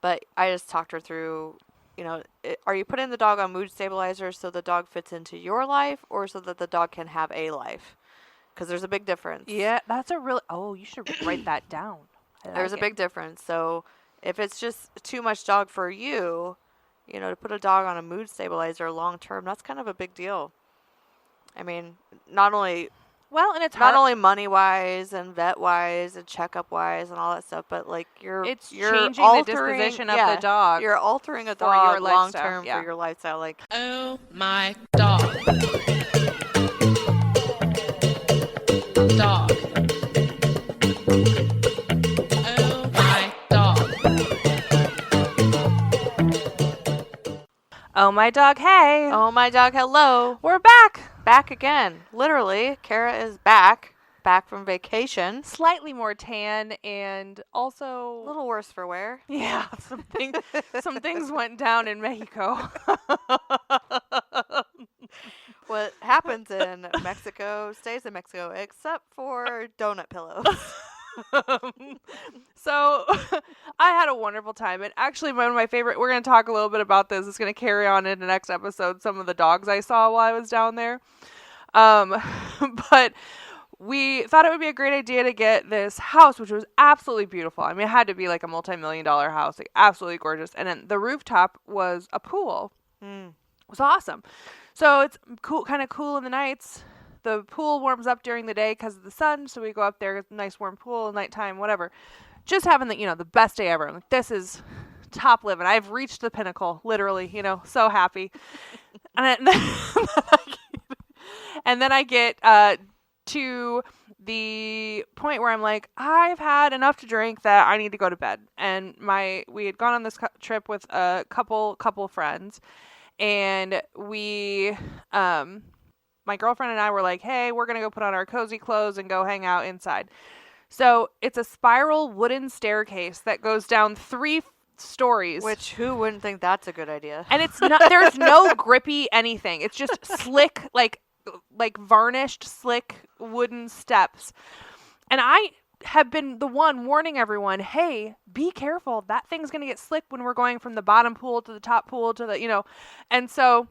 But I just talked her through, are you putting the dog on mood stabilizers so the dog fits into your life or so that the dog can have a life? Because there's a big difference. Yeah, that's a really... Oh, you should write that down. There's a big difference. So if it's just too much dog for you, to put a dog on a mood stabilizer long term, that's kind of a big deal. I mean, not only and it's not only money wise and vet wise and checkup wise and all that stuff, but like you're changing altering, the disposition of the dog. You're altering a for dog your long lifestyle, term yeah. for your lifestyle. Like, oh my dog. Dog. Oh my dog. Oh my dog, hey. oh my dog, hello. We're back. Back again. Literally, Kara is back from vacation. Slightly more tan and also A little worse for wear. yeah, some things went down in Mexico. What happens in Mexico stays in Mexico, except for donut pillows. So I had a wonderful time, and actually one of my favorite, we're going to talk a little bit about this, it's going to carry on in the next episode, some of the dogs I saw while I was down there. But we thought it would be a great idea to get this house, which was absolutely beautiful. I mean, it had to be like a multi-million-dollar house, like absolutely gorgeous. And then the rooftop was a pool. It was awesome. So it's cool, kind of cool in the nights. The pool warms up during the day because of the sun, so we go up there, nice warm pool, nighttime, whatever. Just having the best day ever. I'm like, this is top living. I've reached the pinnacle, literally, so happy. And then I get to the point where I'm like, I've had enough to drink that I need to go to bed. And we had gone on this trip with a couple friends, and we my girlfriend and I were like, hey, we're going to go put on our cozy clothes and go hang out inside. So it's a spiral wooden staircase that goes down 3 stories. Which, who wouldn't think that's a good idea? And it's not, there's no grippy anything. It's just slick, like varnished, slick wooden steps. And I have been the one warning everyone, hey, be careful. That thing's going to get slick when we're going from the bottom pool to the top pool to the, And so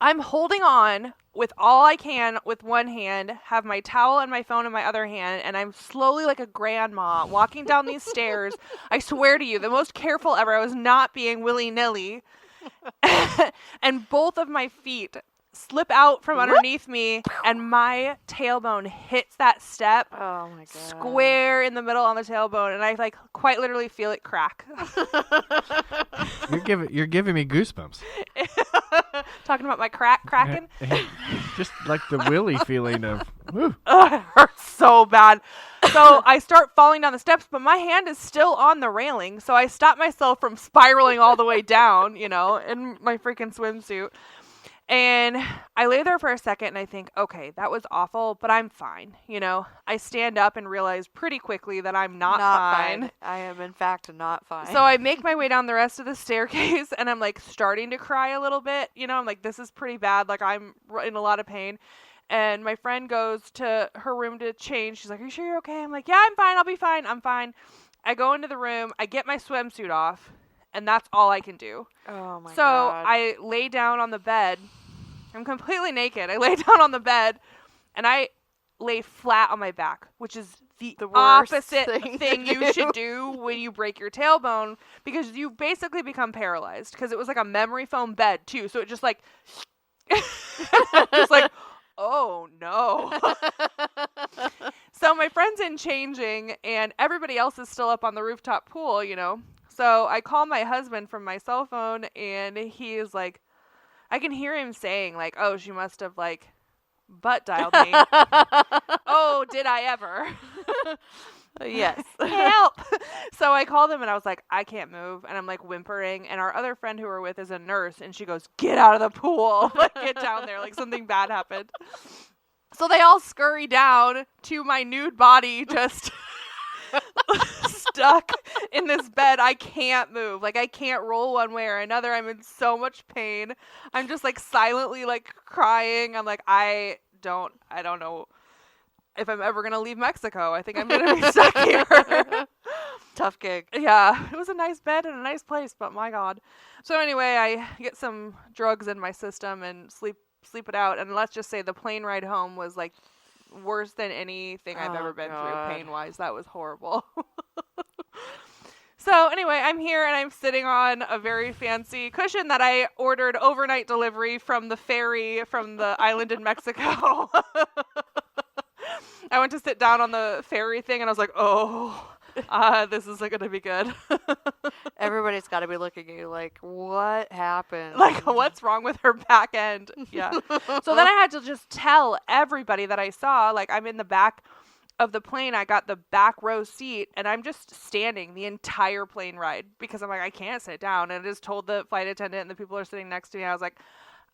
I'm holding on with all I can with one hand, have my towel and my phone in my other hand, and I'm slowly like a grandma walking down these stairs. I swear to you, the most careful ever. I was not being willy-nilly. And both of my feet slip out from underneath me, and my tailbone hits that step. Oh my god. Square in the middle on the tailbone, and I like quite literally feel it crack. You're giving me goosebumps. Talking about my cracking. Just like the willy feeling of woo. It hurts so bad. So I start falling down the steps, but my hand is still on the railing, so I stop myself from spiraling all the way down, in my freaking swimsuit. And I lay there for a second and I think, okay, that was awful, but I'm fine. I stand up and realize pretty quickly that I'm not fine. I am, in fact, not fine. So I make my way down the rest of the staircase and I'm like starting to cry a little bit. I'm like, this is pretty bad. Like, I'm in a lot of pain. And my friend goes to her room to change. She's like, are you sure you're okay? I'm like, yeah, I'm fine. I'll be fine. I'm fine. I go into the room. I get my swimsuit off. And that's all I can do. Oh my god. So I lay down on the bed. I'm completely naked. I lay down on the bed and I lay flat on my back, which is the opposite thing you should do when you break your tailbone, because you basically become paralyzed, because it was like a memory foam bed too. So it just like, just like, oh no. So my friend's in changing and everybody else is still up on the rooftop pool, So I call my husband from my cell phone and he is like, I can hear him saying like, oh, she must have like butt dialed me. Oh, did I ever? Yes. Help. So I called him and I was like, I can't move. And I'm like whimpering. And our other friend who we're with is a nurse. And she goes, get out of the pool. Like, get down there. Like, something bad happened. So they all scurry down to my nude body just stuck in this bed. I can't move. Like, I can't roll one way or another. I'm in so much pain. I'm just like silently like crying. I'm like, I don't know if I'm ever going to leave Mexico. I think I'm going to be stuck here. Tough gig. Yeah, it was a nice bed and a nice place, but my God. So anyway, I get some drugs in my system and sleep it out. And let's just say the plane ride home was like worse than anything I've ever been through pain-wise. That was horrible. So anyway, I'm here and I'm sitting on a very fancy cushion that I ordered overnight delivery from the ferry from the island in Mexico. I went to sit down on the ferry thing and I was like, oh, this isn't going to be good. Everybody's got to be looking at you like, what happened? Like, what's wrong with her back end? Yeah. So then I had to just tell everybody that I saw, like, I'm in the back of the plane. I got the back row seat and I'm just standing the entire plane ride because I'm like, I can't sit down. And I just told the flight attendant and the people are sitting next to me. I was like,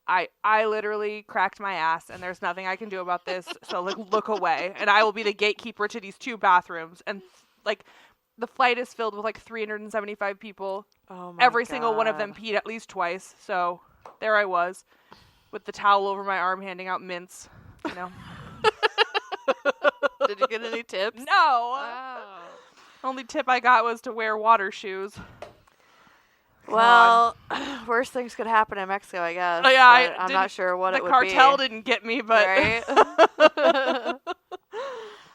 I literally cracked my ass and there's nothing I can do about this. So like, look away and I will be the gatekeeper to these 2 bathrooms. And like the flight is filled with like 375 people. Oh my Every God. single one of them peed at least twice. So there I was with the towel over my arm handing out mints, you know. Did you get any tips? No. Oh. Only tip I got was to wear water shoes. Well, worse things could happen in Mexico, I guess. Oh, yeah, I'm not sure what it would be. The cartel didn't get me, but Right?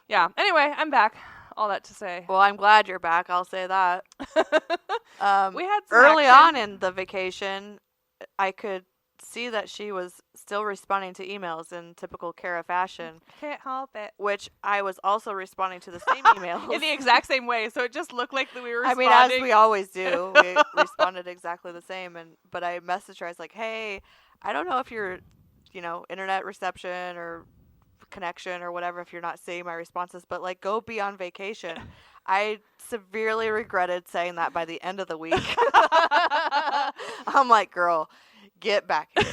yeah. Anyway, I'm back. All that to say. Well, I'm glad you're back. I'll say that. We had some early action. on in the vacation, I could see that she was still responding to emails in typical Kara fashion, Can't help it. which I was also responding to the same emails. In the exact same way, so it just looked like that we were I responding. mean, as we always do, we responded exactly the same. But I messaged her. I was like, "Hey, I don't know if your, internet reception or connection or whatever, if you're not seeing my responses, but like, go be on vacation." I severely regretted saying that by the end of the week. I'm like, girl, get back here.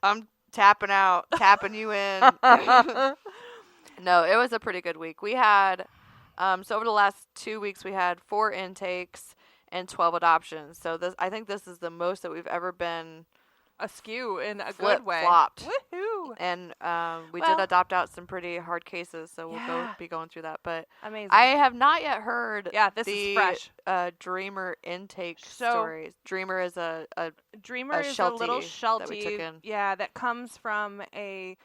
I'm tapping you in. No, it was a pretty good week. We had, so over the last 2 weeks, we had 4 intakes and 12 adoptions. So I think this is the most that we've ever been askew in a good way. Flopped. Woohoo! And we did adopt out some pretty hard cases, so we'll be going through that. But amazing. I have not yet heard this is fresh. Dreamer intake stories. Dreamer is a Dreamer is a little sheltie that we took in. Yeah, that comes from a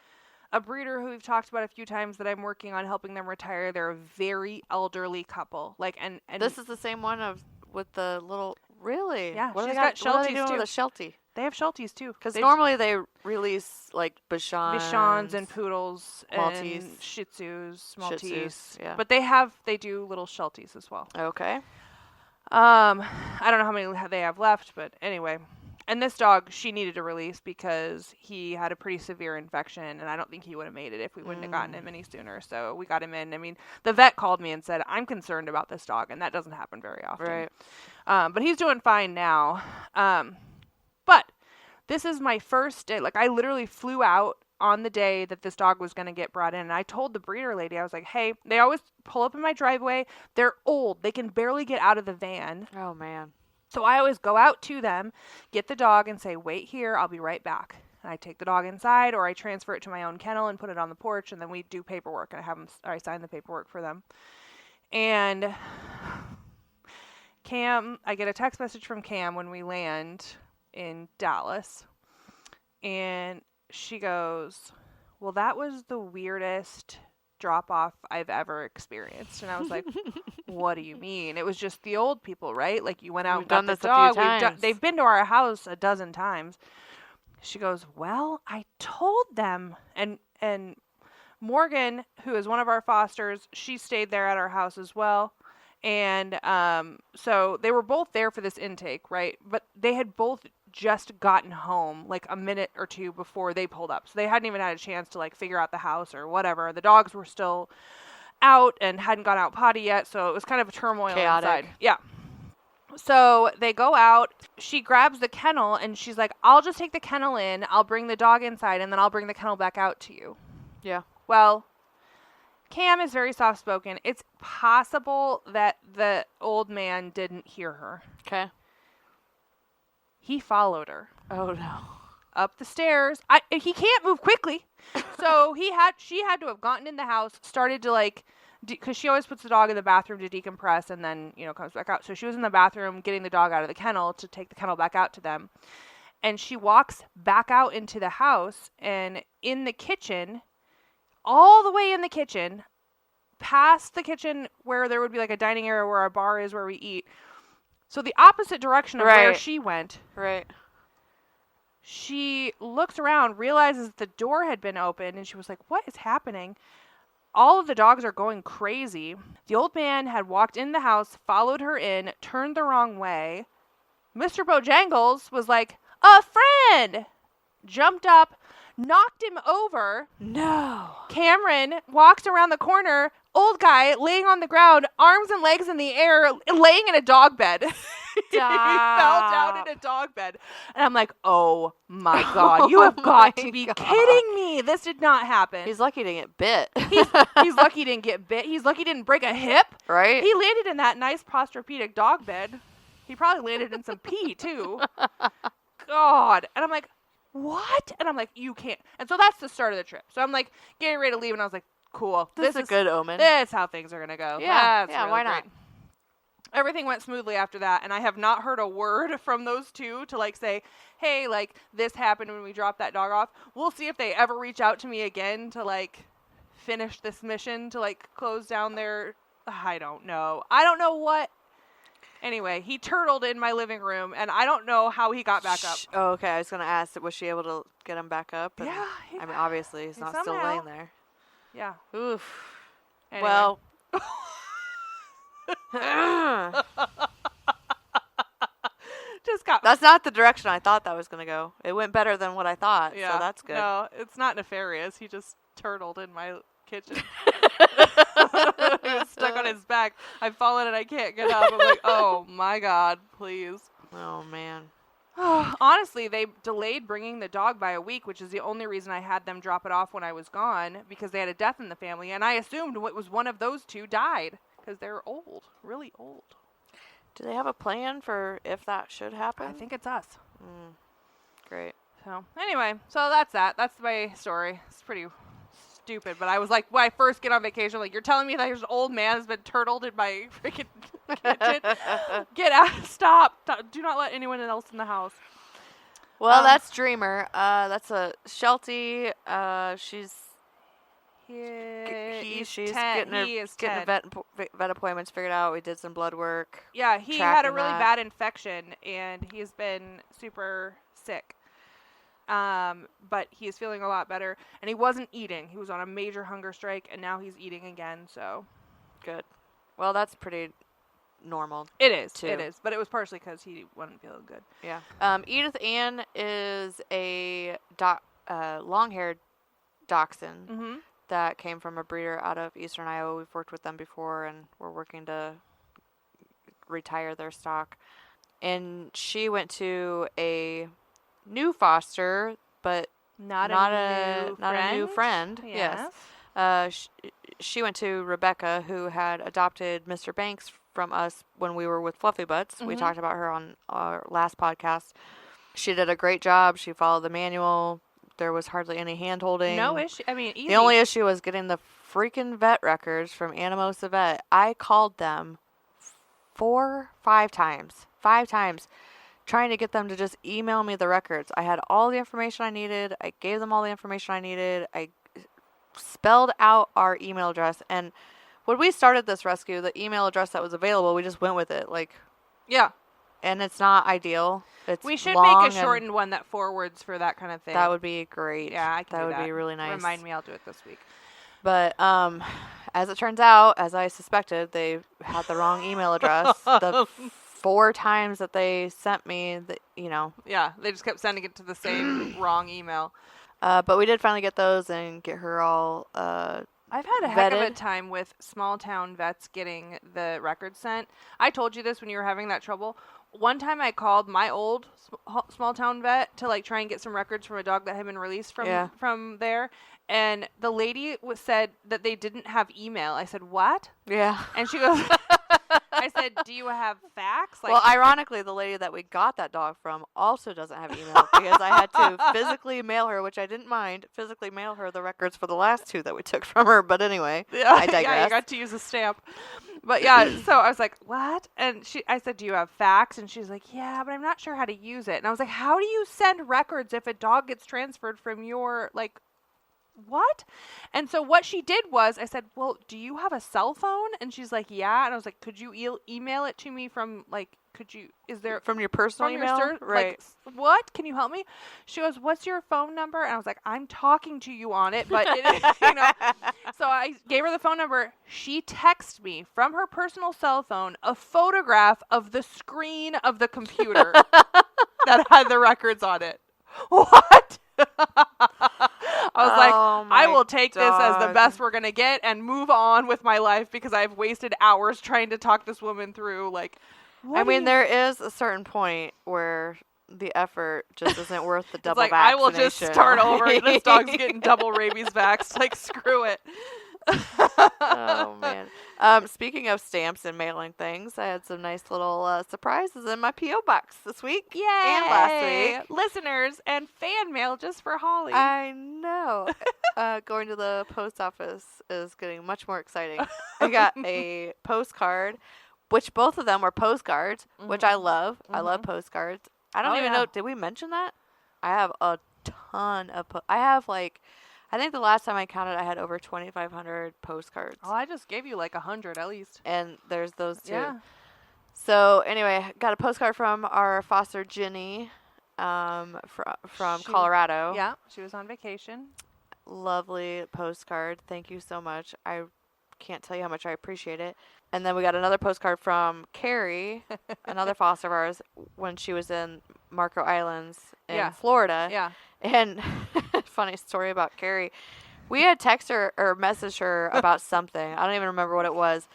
breeder who we've talked about a few times that I'm working on helping them retire. They're a very elderly couple. Like and this is the same one with the little really. Yeah, what she's got got what are they shelties doing too. with a sheltie? They have shelties too. Because normally they release like Bichons and poodles Maltese. and Shih Tzus, Maltese. Shih Tzus, yeah. But they do little shelties as well. Okay. I don't know how many they have left, but anyway. And this dog, she needed a release because he had a pretty severe infection, and I don't think he would have made it if we wouldn't have gotten him any sooner. So we got him in. I mean, the vet called me and said, I'm concerned about this dog, and that doesn't happen very often. Right. But he's doing fine now. But this is my first day. Like, I literally flew out on the day that this dog was going to get brought in. And I told the breeder lady, I was like, hey, they always pull up in my driveway. They're old. They can barely get out of the van. Oh, man. So I always go out to them, get the dog, and say, wait here, I'll be right back. And I take the dog inside, or I transfer it to my own kennel and put it on the porch, and then we do paperwork, and I sign the paperwork for them. And Cam, I get a text message from Cam when we land in Dallas, and she goes, well, that was the weirdest drop-off I've ever experienced. And I was like, what do you mean? It was just the old people, right? Like, you went out and got the dog. They've been to our house a dozen times. She goes, well, I told them. And Morgan, who is one of our fosters, she stayed there at our house as well. And so they were both there for this intake, right? But they had both just gotten home like a minute or two before they pulled up. So they hadn't even had a chance to like figure out the house or whatever. The dogs were still out and hadn't gone out potty yet. So it was kind of a turmoil inside. Yeah. So they go out. She grabs the kennel and she's like, I'll just take the kennel in. I'll bring the dog inside and then I'll bring the kennel back out to you. Yeah. Well, Cam is very soft-spoken. It's possible that the old man didn't hear her. Okay. He followed her. Oh, no. Up the stairs. He can't move quickly. So she had to have gotten in the house, started to like because she always puts the dog in the bathroom to decompress and then, comes back out. So she was in the bathroom getting the dog out of the kennel to take the kennel back out to them. And she walks back out into the house, and in the kitchen, all the way in the kitchen, past the kitchen where there would be like a dining area where our bar is where we eat. So the opposite direction of where she went. Right. She looks around, realizes the door had been opened, and she was like, what is happening? All of the dogs are going crazy. The old man had walked in the house, followed her in, turned the wrong way. Mr. Bojangles was like, a friend! Jumped up, knocked him over. No. Cameron walks around the corner, old guy laying on the ground, arms and legs in the air, laying in a dog bed. He fell down in a dog bed. And I'm like, oh my God, you have got to be kidding me. This did not happen. He's lucky to get bit. He's lucky he didn't get bit. He's lucky he didn't break a hip. Right? He landed in that nice posturepedic dog bed. He probably landed in some pee too. God. And I'm like, what? And I'm like, you can't. And so that's the start of the trip. So I'm like getting ready to leave, and I was like, cool. This is a good omen. This is how things are going to go. Yeah. That's really why great. not? Everything went smoothly after that, and I have not heard a word from those two to like say, hey, like this happened when we dropped that dog off. We'll see if they ever reach out to me again to like finish this mission to like close down their, I don't know what. Anyway, he turtled in my living room, and I don't know how he got back up. Oh, okay. I was going to ask, was she able to get him back up? And, Yeah. I mean, obviously, he's not still somehow. laying there. Yeah. Oof. Anyway. Well. That's not the direction I thought that was going to go. It went better than what I thought, so that's good. No, it's not nefarious. He just turtled in my kitchen. He was stuck on his back. I've fallen and I can't get up. I'm like, oh my God, please. Oh, man. Honestly, they delayed bringing the dog by a week, which is the only reason I had them drop it off when I was gone, because they had a death in the family, and I assumed it was one of those two died, because they're old, really old. Do they have a plan for if that should happen? I think it's us. Great. So, anyway, so that's that. That's my story. It's pretty stupid, but I was like, when I first get on vacation, like, you're telling me that there's an old man has been turtled in my freaking kitchen? Get out. Stop. Do not let anyone else in the house. Well, that's Dreamer. That's a Sheltie. She's She's 10. getting her vet appointments figured out. We did some blood work. Yeah, he had a really bad infection, and he's been super sick. But he is feeling a lot better, and he wasn't eating. He was on a major hunger strike, and now he's eating again, so. Good. Well, that's pretty normal. It is, too. It is, but it was partially because he wasn't feeling good. Yeah. Edith Ann is a long-haired dachshund that came from a breeder out of eastern Iowa. We've worked with them before, and we're working to retire their stock. And she went to a new foster, but not a new friend. Yes. She went to Rebecca, who had adopted Mr. Banks from us when we were with Fluffy Butts. We talked about her on our last podcast. She did a great job. She followed the manual. There was hardly any hand-holding. No issue. I mean, easy. The only issue was getting the freaking vet records from Anamosa Vet. I called them 5 times, trying to get them to just email me the records. I had all the information I needed. I gave them all the information I needed. I spelled out our email address. And when we started this rescue, the email address that was available, we just went with it. Yeah. And it's not ideal. We should long make a shortened one that forwards for that kind of thing. That would be great. Yeah, I can do that would be really nice. Remind me, I'll do it this week. But as it turns out, as I suspected, they had the wrong email address. The 4 times that they sent me, Yeah, they just kept sending it to the same wrong email. But we did finally get those and get her all I've had a heck of a vetted. time with small town vets getting the records sent. I told you this when you were having that trouble. One time I called my old small town vet to try and get some records from a dog that had been released from there. And the lady said that they didn't have email. I said, what? Yeah. And she goes, I said, do you have fax? Well, ironically, the lady that we got that dog from also doesn't have email because I had to physically mail her, which I didn't mind, physically mail her the records for the last 2 that we took from her. But anyway, I digress. Yeah, you got to use a stamp. But yeah, so I was like, what? And I said, do you have fax? And she's like, yeah, but I'm not sure how to use it. And I was like, how do you send records if a dog gets transferred from your, like, what? And so what she did was, I said, well, do you have a cell phone? And she's like, yeah. And I was like, could you email it to me from, like, is there from your personal email? Right. Like, what? Can you help me? She goes, what's your phone number? And I was like, I'm talking to you on it, but, So I gave her the phone number. She texted me from her personal cell phone a photograph of the screen of the computer that had the records on it. What? I was like, I will take this as the best we're going to get and move on with my life because I've wasted hours trying to talk this woman through, like, there is a certain point where the effort just isn't worth the double vaccination. I will just start over. This dog's getting double rabies vaxxed. Like, screw it. Oh, man. Speaking of stamps and mailing things, I had some nice little surprises in my P.O. box this week. Yay! And last week. Listeners and fan mail just for Holly. I know. Going to the post office is getting much more exciting. I got a postcard, which both of them were postcards, which I love. I love postcards. I don't even know. Did we mention that? I have a ton of I have, like, I think the last time I counted, I had over 2,500 postcards. Oh, I just gave you like 100 at least. And there's those too. Yeah. So anyway, got a postcard from our foster Ginny, from Colorado. Yeah, she was on vacation. Lovely postcard. Thank you so much. I can't tell you how much I appreciate it. And then we got another postcard from Carrie, another foster of ours, when she was in Marco Islands in Florida. Yeah. And funny story about Carrie. We had text her or messaged her about something. I don't even remember what it was.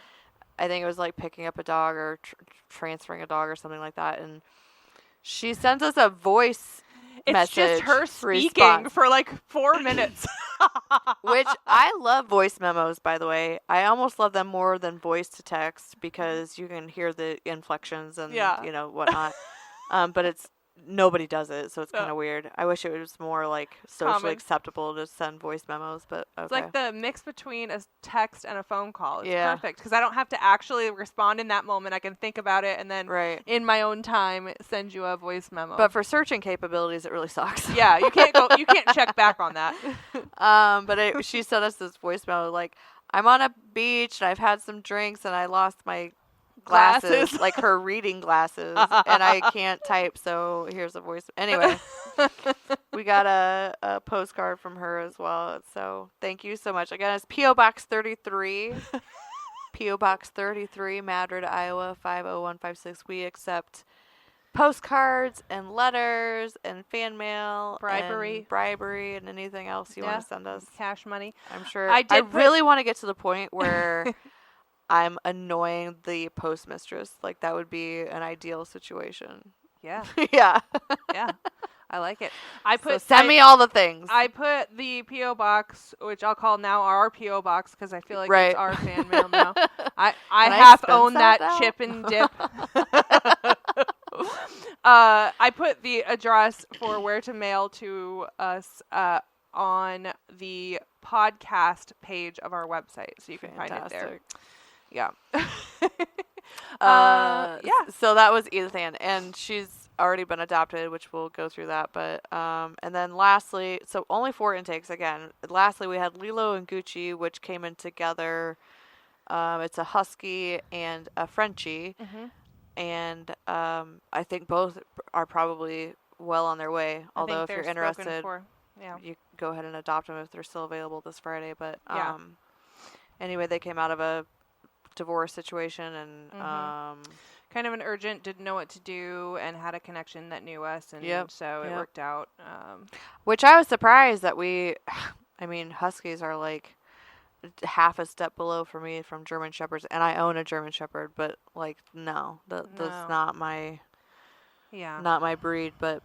I think it was like picking up a dog or transferring a dog or something like that. And she sends us a voice message. It's just her speaking for like 4 minutes. Which I love voice memos, by the way. I almost love them more than voice to text because you can hear the inflections and whatnot. But nobody does it, so it's kind of weird. I wish it was more like socially acceptable to send voice memos, but okay. It's like the mix between a text and a phone call. It's perfect because I don't have to actually respond in that moment. I can think about it and then in my own time send you a voice memo. But for searching capabilities, it really sucks. Yeah, you can't check back on that. But she sent us this voice memo like, I'm on a beach and I've had some drinks and I lost my glasses, like her reading glasses, and I can't type, so here's a voice. Anyway, we got a postcard from her as well, so thank you so much. Again, it's P.O. Box 33, P.O. Box 33, Madrid, Iowa, 50156. We accept postcards and letters and fan mail, bribery, and anything else you want to send us. Cash money. I'm sure. I really want to get to the point where I'm annoying the postmistress. Like, that would be an ideal situation. Yeah. Yeah. Yeah. I like it. Send me all the things. I put the P.O. box, which I'll call now our P.O. box because I feel like it's our fan mail now. I half own that chip and dip. I put the address for where to mail to us on the podcast page of our website, so you can find it there. Yeah. So that was Ethan, and she's already been adopted, which we'll go through that. But and then lastly, so only 4 intakes again. Lastly, we had Lilo and Gucci, which came in together. It's a Husky and a Frenchie, and I think both are probably well on their way. Although if you're interested, you go ahead and adopt them if they're still available this Friday. But anyway, they came out of a divorce situation and kind of an urgent, didn't know what to do, and had a connection that knew us, and so it worked out. Which I was surprised that Huskies are like half a step below for me from German Shepherds, and I own a German Shepherd, but like that's not my breed. But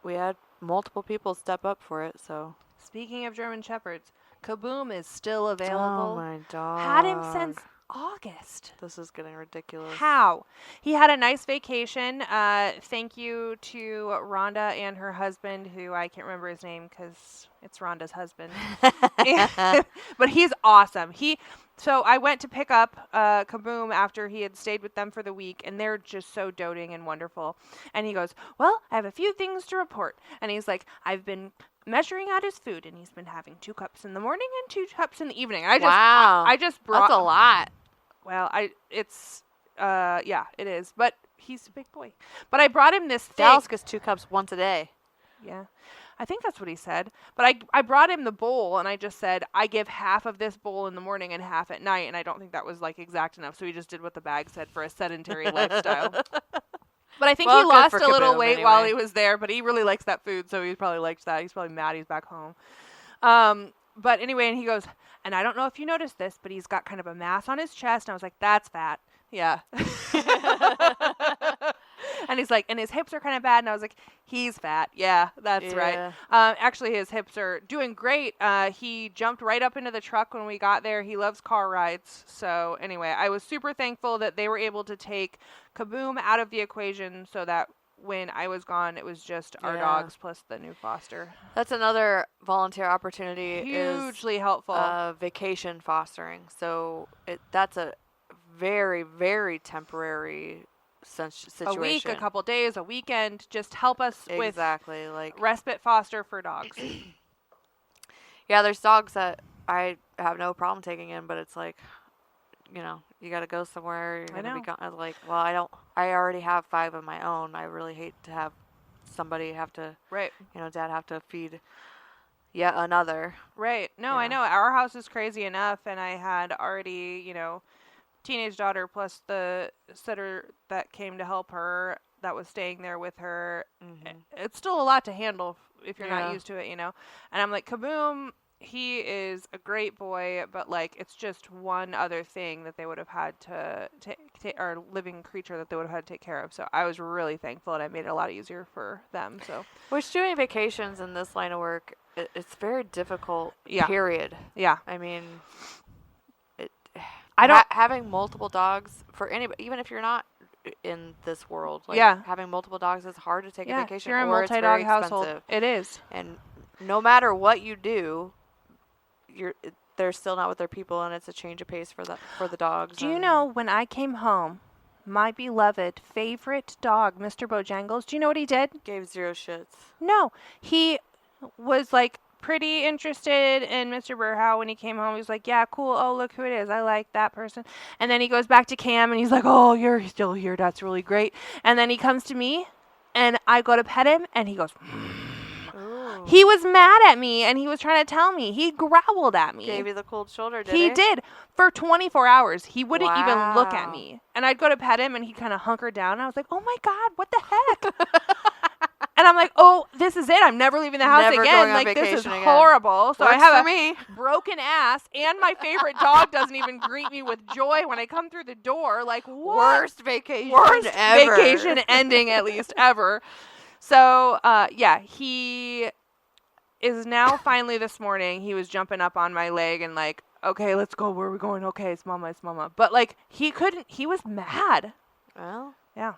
we had multiple people step up for it. So speaking of German Shepherds, Kaboom is still available. Oh my dog! Had him since August. This is getting ridiculous. How? He had a nice vacation. Thank you to Rhonda and her husband, who I can't remember his name because it's Rhonda's husband. But he's awesome. So I went to pick up Kaboom after he had stayed with them for the week, and they're just so doting and wonderful. And he goes, well, I have a few things to report. And he's like, I've been measuring out his food, and he's been having 2 cups in the morning and 2 cups in the evening. I just brought... That's a lot. Well, it is. But he's a big boy. But I brought him this thing. Dallas gets 2 cups once a day. Yeah. I think that's what he said. But I brought him the bowl, and I just said, I give half of this bowl in the morning and half at night. And I don't think that was, like, exact enough. So he just did what the bag said for a sedentary lifestyle. But I think he lost a little weight while he was there. But he really likes that food, so he probably likes that. He's probably mad he's back home. But anyway, and he goes, and I don't know if you noticed this, but he's got kind of a mass on his chest. And I was like, that's fat. Yeah. And he's like, and his hips are kind of bad. And I was like, he's fat. Yeah, that's right. Actually, his hips are doing great. He jumped right up into the truck when we got there. He loves car rides. So anyway, I was super thankful that they were able to take Kaboom out of the equation so that when I was gone, it was just our dogs plus the new foster. That's another volunteer opportunity. Hugely helpful. Vacation fostering. So that's a very, very temporary situation. A week, a couple days, a weekend. Just help us with respite foster for dogs. Yeah, there's dogs that I have no problem taking in, but it's like, you got to go somewhere. You're going to be gone. Like, well, I already have 5 of my own. I really hate to have somebody have to, Dad have to feed yet another. Right. No, I know. Our house is crazy enough, and I had already, teenage daughter plus the sitter that came to help her that was staying there with her. Mm-hmm. It's still a lot to handle if you're not used to it, And I'm like, Kaboom, he is a great boy, but like it's just one other thing that they would have had to take, or living creature that they would have had to take care of. So I was really thankful, and I made it a lot easier for them. So, which doing vacations in this line of work, it's very difficult. Yeah. Period. Yeah. I mean, having multiple dogs for anybody, even if you're not in this world, having multiple dogs is hard to take a vacation. You're a multi-dog household. It is, and no matter what you do, they're still not with their people, and it's a change of pace for the dogs. Do you know when I came home, my beloved favorite dog, Mr. Bojangles, do you know what he did? Gave 0 shits. No, he was like pretty interested in Mr. Burhow when he came home. He was like, yeah, cool. Oh, look who it is. I like that person. And then he goes back to Cam, and he's like, oh, you're still here. That's really great. And then he comes to me, and I go to pet him, and he goes, He was mad at me, and he was trying to tell me. He growled at me. Gave you the cold shoulder, did he? He did. For 24 hours. He wouldn't even look at me. And I'd go to pet him, and he kind of hunkered down. And I was like, oh, my God, what the heck? And I'm like, oh, this is it. I'm never leaving the house again. Like, this is horrible. So I have a broken ass, and my favorite dog doesn't even greet me with joy when I come through the door. Like, what? Worst vacation ending, at least, ever. So, he is now finally this morning. He was jumping up on my leg and like, okay, let's go. Where are we going? Okay, it's mama. But like, he was mad. Well, yeah.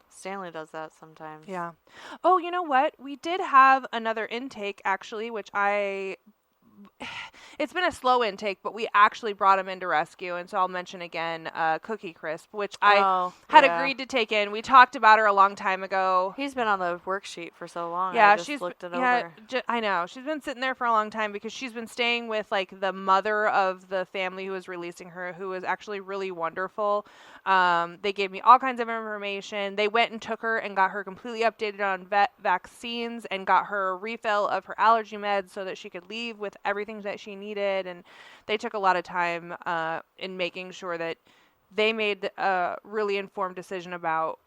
Stanley does that sometimes. Yeah. Oh, you know what? We did have another intake, actually, which it's been a slow intake, but we actually brought him into rescue. And so I'll mention again Cookie Crisp, which I had agreed to take in. We talked about her a long time ago. He's been on the worksheet for so long. Yeah, she's looked it over. I know. She's been sitting there for a long time because she's been staying with like the mother of the family who was releasing her, who was actually really wonderful. They gave me all kinds of information. They went and took her and got her completely updated on vaccines and got her a refill of her allergy meds so that she could leave with everything that she needed. And they took a lot of time in making sure that they made a really informed decision about,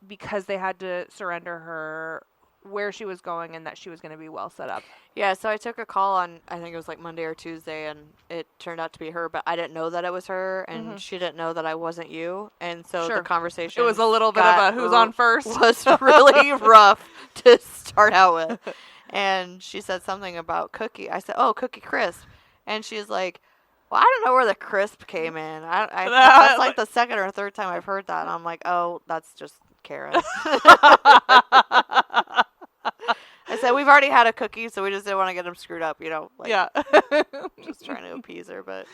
because they had to surrender her, where she was going and that she was going to be well set up. Yeah, so I took a call on, I think it was like Monday or Tuesday, and it turned out to be her, but I didn't know that it was her, and she didn't know that I wasn't you, and so the conversation, it was a little bit of a who's on first, was really rough to start out with. And she said something about Cookie. I said, oh, Cookie Crisp. And she's like, Well, I don't know where the crisp came in. That's like the second or third time I've heard that. And I'm like, oh, that's just Karen. I said, we've already had a cookie, so we just didn't want to get them screwed up, like, Yeah. just trying to appease her. But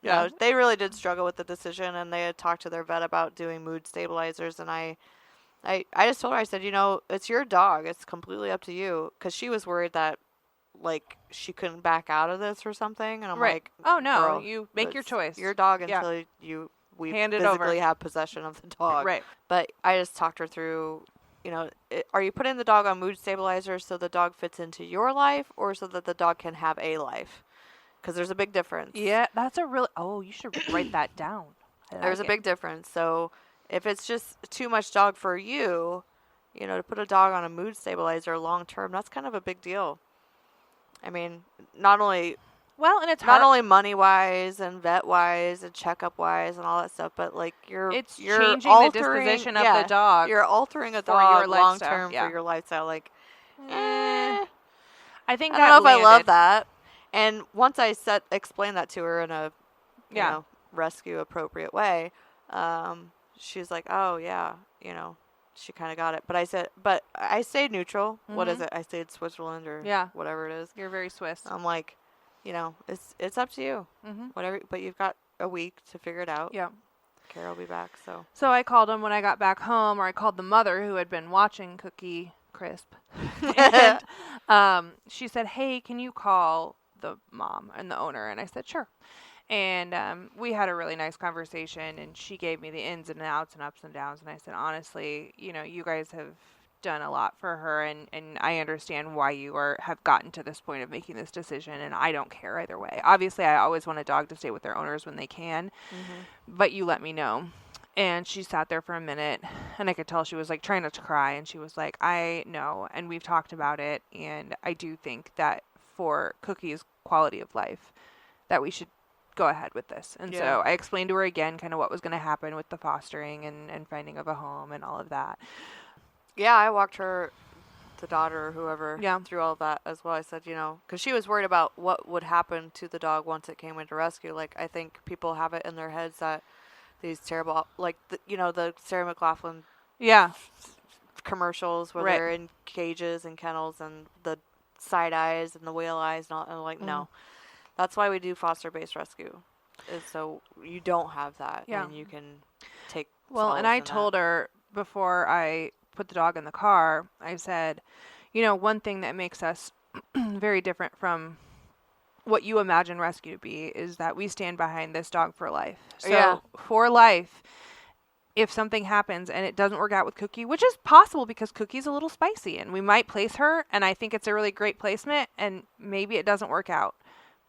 Yeah. no, they really did struggle with the decision, and they had talked to their vet about doing mood stabilizers. And I just told her, I said, it's your dog. It's completely up to you. Because she was worried that, like, she couldn't back out of this or something. And I'm like, oh, no, girl, you make your choice. Your dog until we hand it physically over. have possession of the dog. Right. But I just talked her through, are you putting the dog on mood stabilizers so the dog fits into your life or so that the dog can have a life? Because there's a big difference. Yeah, that's a really... Oh, you should write that down. There's a big difference. So if it's just too much dog for you, to put a dog on a mood stabilizer long term, that's kind of a big deal. I mean, not only and it's hard. not only money wise and vet wise and checkup wise and all that stuff, but like you're changing altering, the disposition of the dog. You're altering a for dog your long lifestyle, term for your lifestyle. Like, I think I don't know if I love that. And once I explained that to her in a rescue appropriate way, she's like, oh yeah, she kind of got it. But I stayed neutral. Mm-hmm. What is it? I stayed Switzerland or whatever it is. You're very Swiss. I'm like, it's up to you. Mm-hmm. Whatever. But you've got a week to figure it out. Yeah. Kara will be back. So I called him when I got back home, or I called the mother who had been watching Cookie Crisp. And she said, hey, can you call the mom and the owner? And I said, sure. And we had a really nice conversation, and she gave me the ins and outs and ups and downs. And I said, honestly, you guys have done a lot for her, and I understand why you have gotten to this point of making this decision, and I don't care either way. Obviously, I always want a dog to stay with their owners when they can, but you let me know. And she sat there for a minute, and I could tell she was like trying not to cry, and she was like, I know, and we've talked about it, and I do think that for Cookie's quality of life that we should go ahead with this. And so I explained to her again kind of what was going to happen with the fostering and finding of a home and all of that. Yeah, I walked her, the daughter or whoever, through all of that as well. I said, because she was worried about what would happen to the dog once it came into rescue. Like, I think people have it in their heads that these terrible, like, the Sarah McLachlan commercials where they're in cages and kennels and the side eyes and the whale eyes and all. And like, no. That's why we do foster-based rescue, is so you don't have that, and you can take. Well, and I told her before I put the dog in the car, I said, one thing that makes us very different from what you imagine rescue to be is that we stand behind this dog for life. So for life, if something happens and it doesn't work out with Cookie, which is possible because Cookie's a little spicy, and we might place her, and I think it's a really great placement, and maybe it doesn't work out.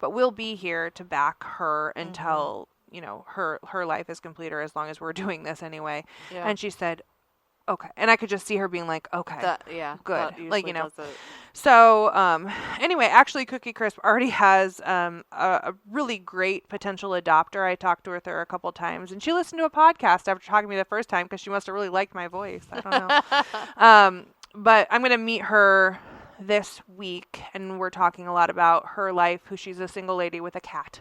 But we'll be here to back her until, her life is complete, or as long as we're doing this anyway. Yeah. And she said, okay. And I could just see her being like, okay, good. Like, So, anyway, actually Cookie Crisp already has a really great potential adopter. I talked to her a couple times, and she listened to a podcast after talking to me the first time because she must have really liked my voice. I don't know. But I'm going to meet her this week, and we're talking a lot about her life, who she's a single lady with a cat.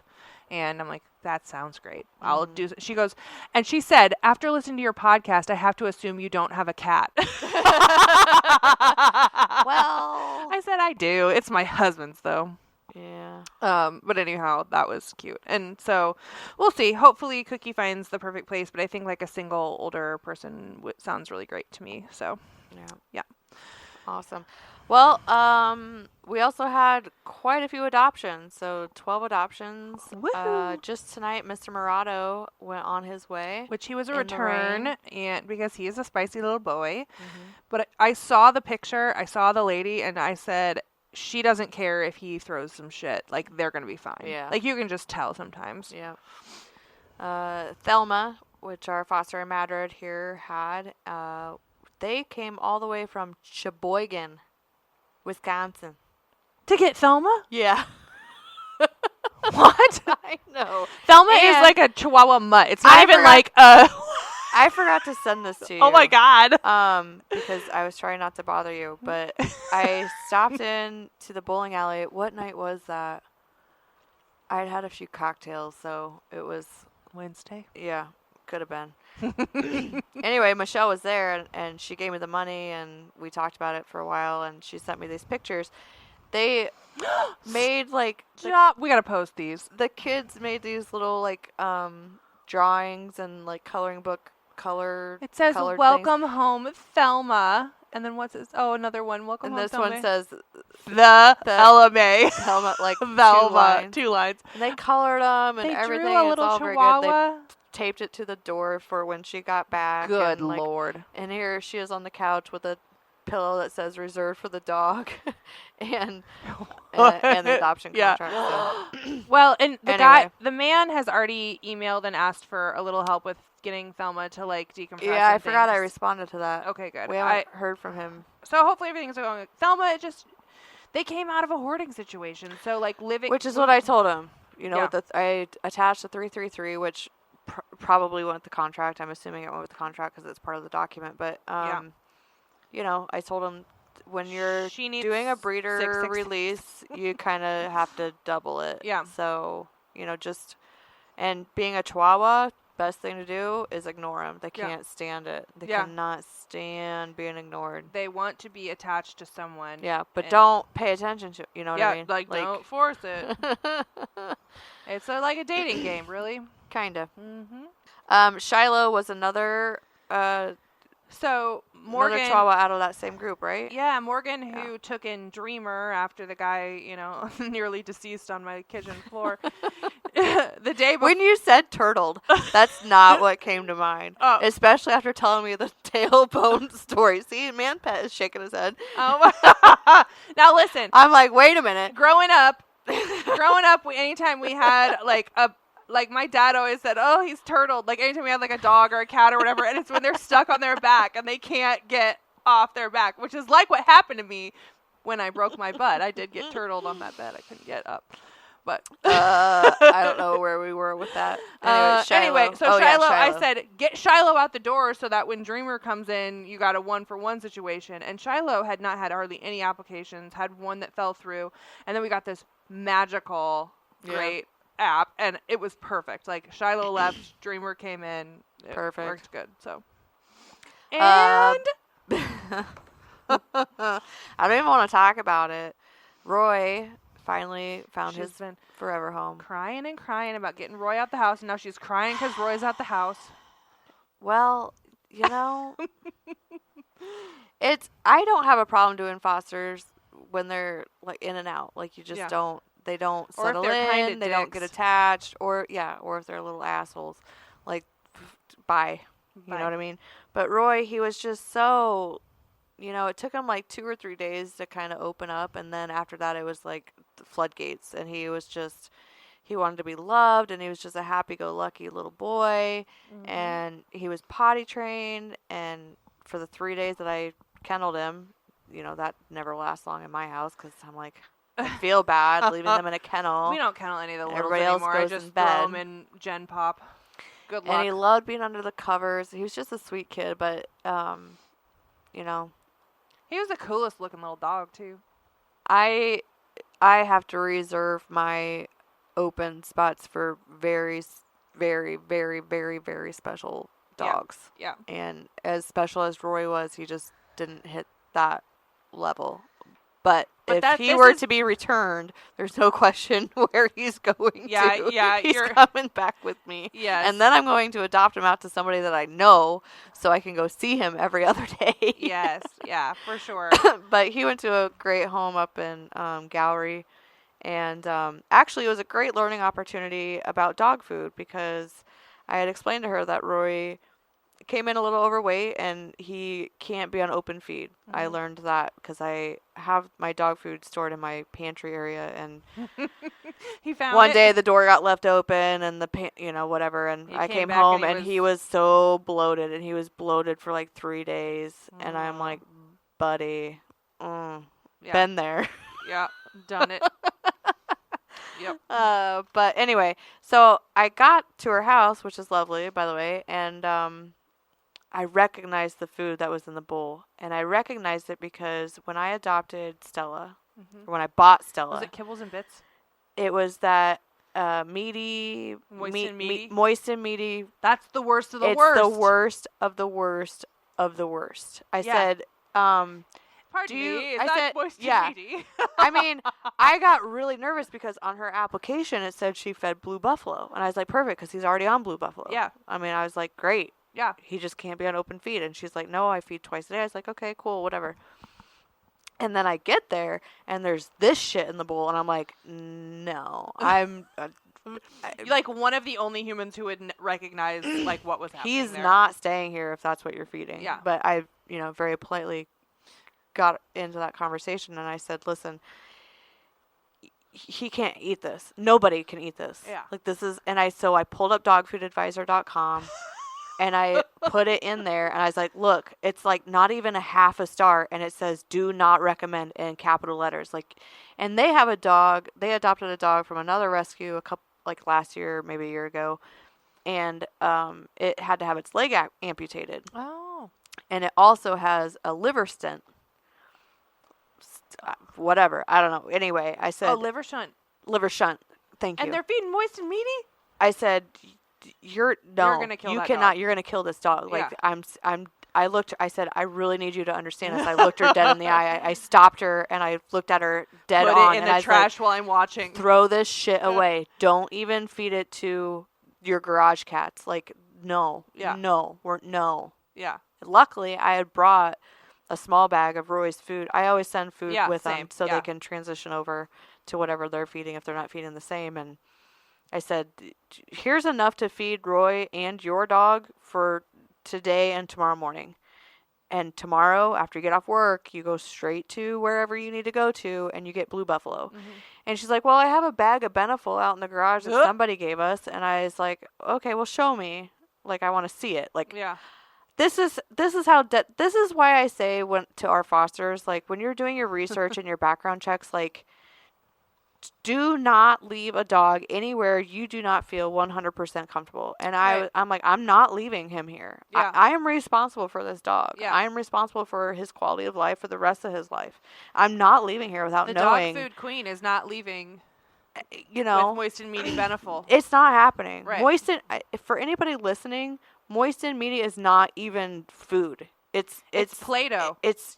And I'm like, that sounds great. I'll do. She goes, and she said, after listening to your podcast, I have to assume you don't have a cat. Well, I said, I do. It's my husband's though. Yeah. But anyhow, that was cute. And so we'll see. Hopefully Cookie finds the perfect place, but I think like a single older person sounds really great to me. So yeah. Awesome. Well, we also had quite a few adoptions. So 12 adoptions. Just tonight, Mr. Murado went on his way. Which he was a return, and because he is a spicy little boy. But I saw the picture, I saw the lady, and I said, she doesn't care if he throws some shit. Like, they're going to be fine. Yeah. Like, you can just tell sometimes. Yeah. Thelma, which our foster in Madrid here had, they came all the way from Sheboygan, Wisconsin. To get Thelma? Yeah. What? I know. Thelma is like a Chihuahua mutt. It's not even like a... I forgot to send this to you. Oh my God. Because I was trying not to bother you, but I stopped in to the bowling alley. What night was that? I'd had a few cocktails, so it was, Wednesday. yeah, could have been. Anyway, Michelle was there, and she gave me the money, and we talked about it for a while, and she sent me these pictures. They made, like, We gotta post these. the kids made these little, like, drawings and, like, coloring book It says, colored "Welcome home, Thelma." And then what's this? Oh, another one. Welcome things. And home, this Thelma. one says the the- LMA. Thelma, like, Velma. 2 lines. 2 lines. And they colored them and They everything. drew a It's little all very good. chihuahua. They taped it to the door for when she got back. Good and, like, Lord. And here she is on the couch with a pillow that says "reserved for the dog," and the adoption Yeah. contract. So. Well, and Anyway. the man has already emailed and asked for a little help with getting Thelma to like decompress. Yeah, I and forgot I things. responded to that. Okay, good. We haven't heard from him. So hopefully everything's going. Thelma, they came out of a hoarding situation, so like living. Which is what I told him. You know, Yeah. I attached the 333, which probably went with the contract. I'm assuming it went with the contract because it's part of the document. But you know, I told him when you're She needs doing a breeder 666. release, you kind of have to double it. Yeah. So you know, and being a Chihuahua, best thing to do is ignore them. They Yeah. can't stand it. They Yeah. cannot stand being ignored. They want to be attached to someone. Yeah, but and- don't pay attention to. You know what yeah, I mean? like don't force it. It's like a dating game, really. Kinda. Mm-hmm. Shiloh was another So another Morgan. Chihuahua out of that same group, right? Yeah, Morgan, Yeah. who took in Dreamer after the guy, nearly deceased on my kitchen floor. The day before. When you said turtled, that's not what came to mind. Oh. Especially after telling me the tailbone story. See, Man Pet is shaking his head. Oh. Now listen, I'm like, wait a minute. growing up, anytime we had like my dad always said, "Oh, he's turtled." Like anytime we had like a dog or a cat or whatever, and it's when they're stuck on their back and they can't get off their back, which is like what happened to me when I broke my butt. I did get turtled on that bed. I couldn't get up. But I don't know where we were with that. anyway, so Oh, yeah, Shiloh, I said, get Shiloh out the door so that when Dreamer comes in, you got a 1-for-1 situation. And Shiloh had not had hardly any applications, had one that fell through. And then we got this magical, great app, and it was perfect. Like, Shiloh left, Dreamer came in. It Perfect. worked good, so. And I don't even want to talk about it. Roy finally found she's his been forever home. crying and crying about getting Roy out the house, and now she's crying because Roy's out the house. Well, you know, I don't have a problem doing fosters when they're like in and out. Like you just Yeah. they don't Or if settle they're kinda in, they don't get dicks. attached, or if they're little assholes. Like, bye. You Bye. know what I mean? But Roy, he was just so, it took him like 2 or 3 days to kind of open up. And then after that, it was like the floodgates. And he wanted to be loved. And he was just a happy-go-lucky little boy. Mm-hmm. And he was potty trained. And for the 3 days that I kenneled him, that never lasts long in my house because I'm like, I feel bad leaving them in a kennel. We don't kennel any of the littles Everybody else anymore. I goes just in throw bed. them in Gen Pop. Good luck. And he loved being under the covers. He was just a sweet kid, but, He was the coolest looking little dog too. I have to reserve my open spots for very, very, very, very, very special dogs. Yeah. And as special as Roy was, he just didn't hit that level. But if he were to be returned, there's no question where he's going to. Yeah, He's coming back with me. Yes. And then I'm going to adopt him out to somebody that I know so I can go see him every other day. Yes, yeah, for sure. But he went to a great home up in Gallery. And actually, it was a great learning opportunity about dog food because I had explained to her that Roy came in a little overweight and he can't be on open feed. I learned that because I have my dog food stored in my pantry area, and He found one it. day the door got left open and whatever, and He I came came back home and and he he was so bloated, and he was bloated for like 3 days, and I'm like, buddy, Yeah. been there. Yeah, done it. Yep. But anyway, so I got to her house, which is lovely, by the way, and I recognized the food that was in the bowl. And I recognized it because when I adopted Stella, or when I bought Stella, Was it Kibbles and Bits? it was that meaty, Moist and meaty. That's the worst of the worst. It's the worst of the worst of the worst. I said, Pardon me, is that moist and meaty? I mean, I got really nervous because on her application it said she fed Blue Buffalo. And I was like, perfect, because he's already on Blue Buffalo. Yeah. I mean, I was like, great. Yeah. He just can't be on open feed. And she's like, no, I feed twice a day. I was like, okay, cool, whatever. And then I get there, and there's this shit in the bowl, and I'm like, no, I'm... You're like one of the only humans who would recognize like what was happening. He's not staying here if that's what you're feeding. Yeah. But I, very politely got into that conversation, and I said, listen, he can't eat this. Nobody can eat this. Yeah. Like this is, so I pulled up dogfoodadvisor.com. And I put it in there, and I was like, look, it's like not even a half a star, and it says do not recommend in capital letters. Like, and they have a dog. They adopted a dog from another rescue last year, maybe a year ago, and it had to have its leg amputated. Oh. And it also has a liver stent. Whatever. I don't know. Anyway, I said... liver shunt. Liver shunt. Thank you. And they're feeding moist and meaty? I said... You're gonna kill that dog. You're gonna kill this dog. Like Yeah. I said, I really need you to understand this. I looked her dead in the eye. I stopped her and I looked at her dead Put on. it in and the I trash said, while I'm watching. throw this shit away. Don't even feed it to your garage cats. Like, no. Yeah. No. No. Yeah. Luckily, I had brought a small bag of Roy's food. I always send food with them same. so Yeah. they can transition over to whatever they're feeding if they're not feeding the same. And I said, here's enough to feed Roy and your dog for today and tomorrow morning. And tomorrow, after you get off work, you go straight to wherever you need to go to, and you get Blue Buffalo. Mm-hmm. And she's like, well, I have a bag of Beneful out in the garage that somebody gave us. And I was like, okay, well, show me. Like, I want to see it. Like, yeah. This is why I say to our fosters, like, when you're doing your research and your background checks, like, do not leave a dog anywhere you do not feel 100% comfortable. And I'm like, I'm not leaving him here. Yeah. I am responsible for this dog. Yeah. I am responsible for his quality of life for the rest of his life. I'm not leaving here without knowing. The dog food queen is not leaving. With moist and meaty Beneful. It's not happening. Right. For anybody listening, moist and meaty is not even food. It's Play-Doh. It's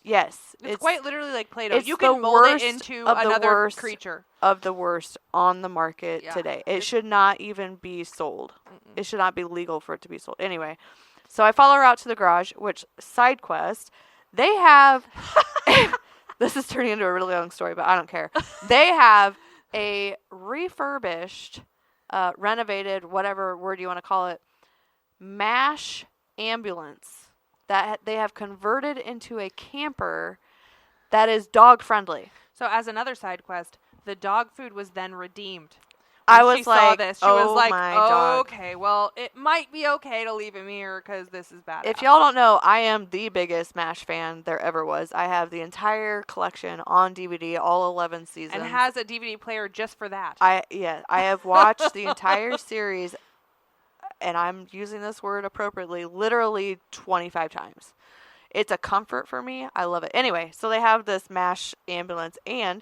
quite literally like Play-Doh. It's You can mold it into another creature. Of the worst on the market today. It should not even be sold. Mm-mm. It should not be legal for it to be sold. Anyway, so I follow her out to the garage, which, side quest, they have... This is turning into a really long story, but I don't care. They have a refurbished, renovated, whatever word you want to call it, MASH ambulance that they have converted into a camper that is dog friendly. So as another side quest, the dog food was then redeemed. I was she like, saw this. She was like, my dog. Okay, well, it might be okay to leave him here because this is bad. If y'all don't know, I am the biggest MASH fan there ever was. I have the entire collection on DVD, all 11 seasons. And has a DVD player just for that. I have watched the entire series, and I'm using this word appropriately, literally 25 times. It's a comfort for me. I love it. Anyway, so they have this MASH ambulance, and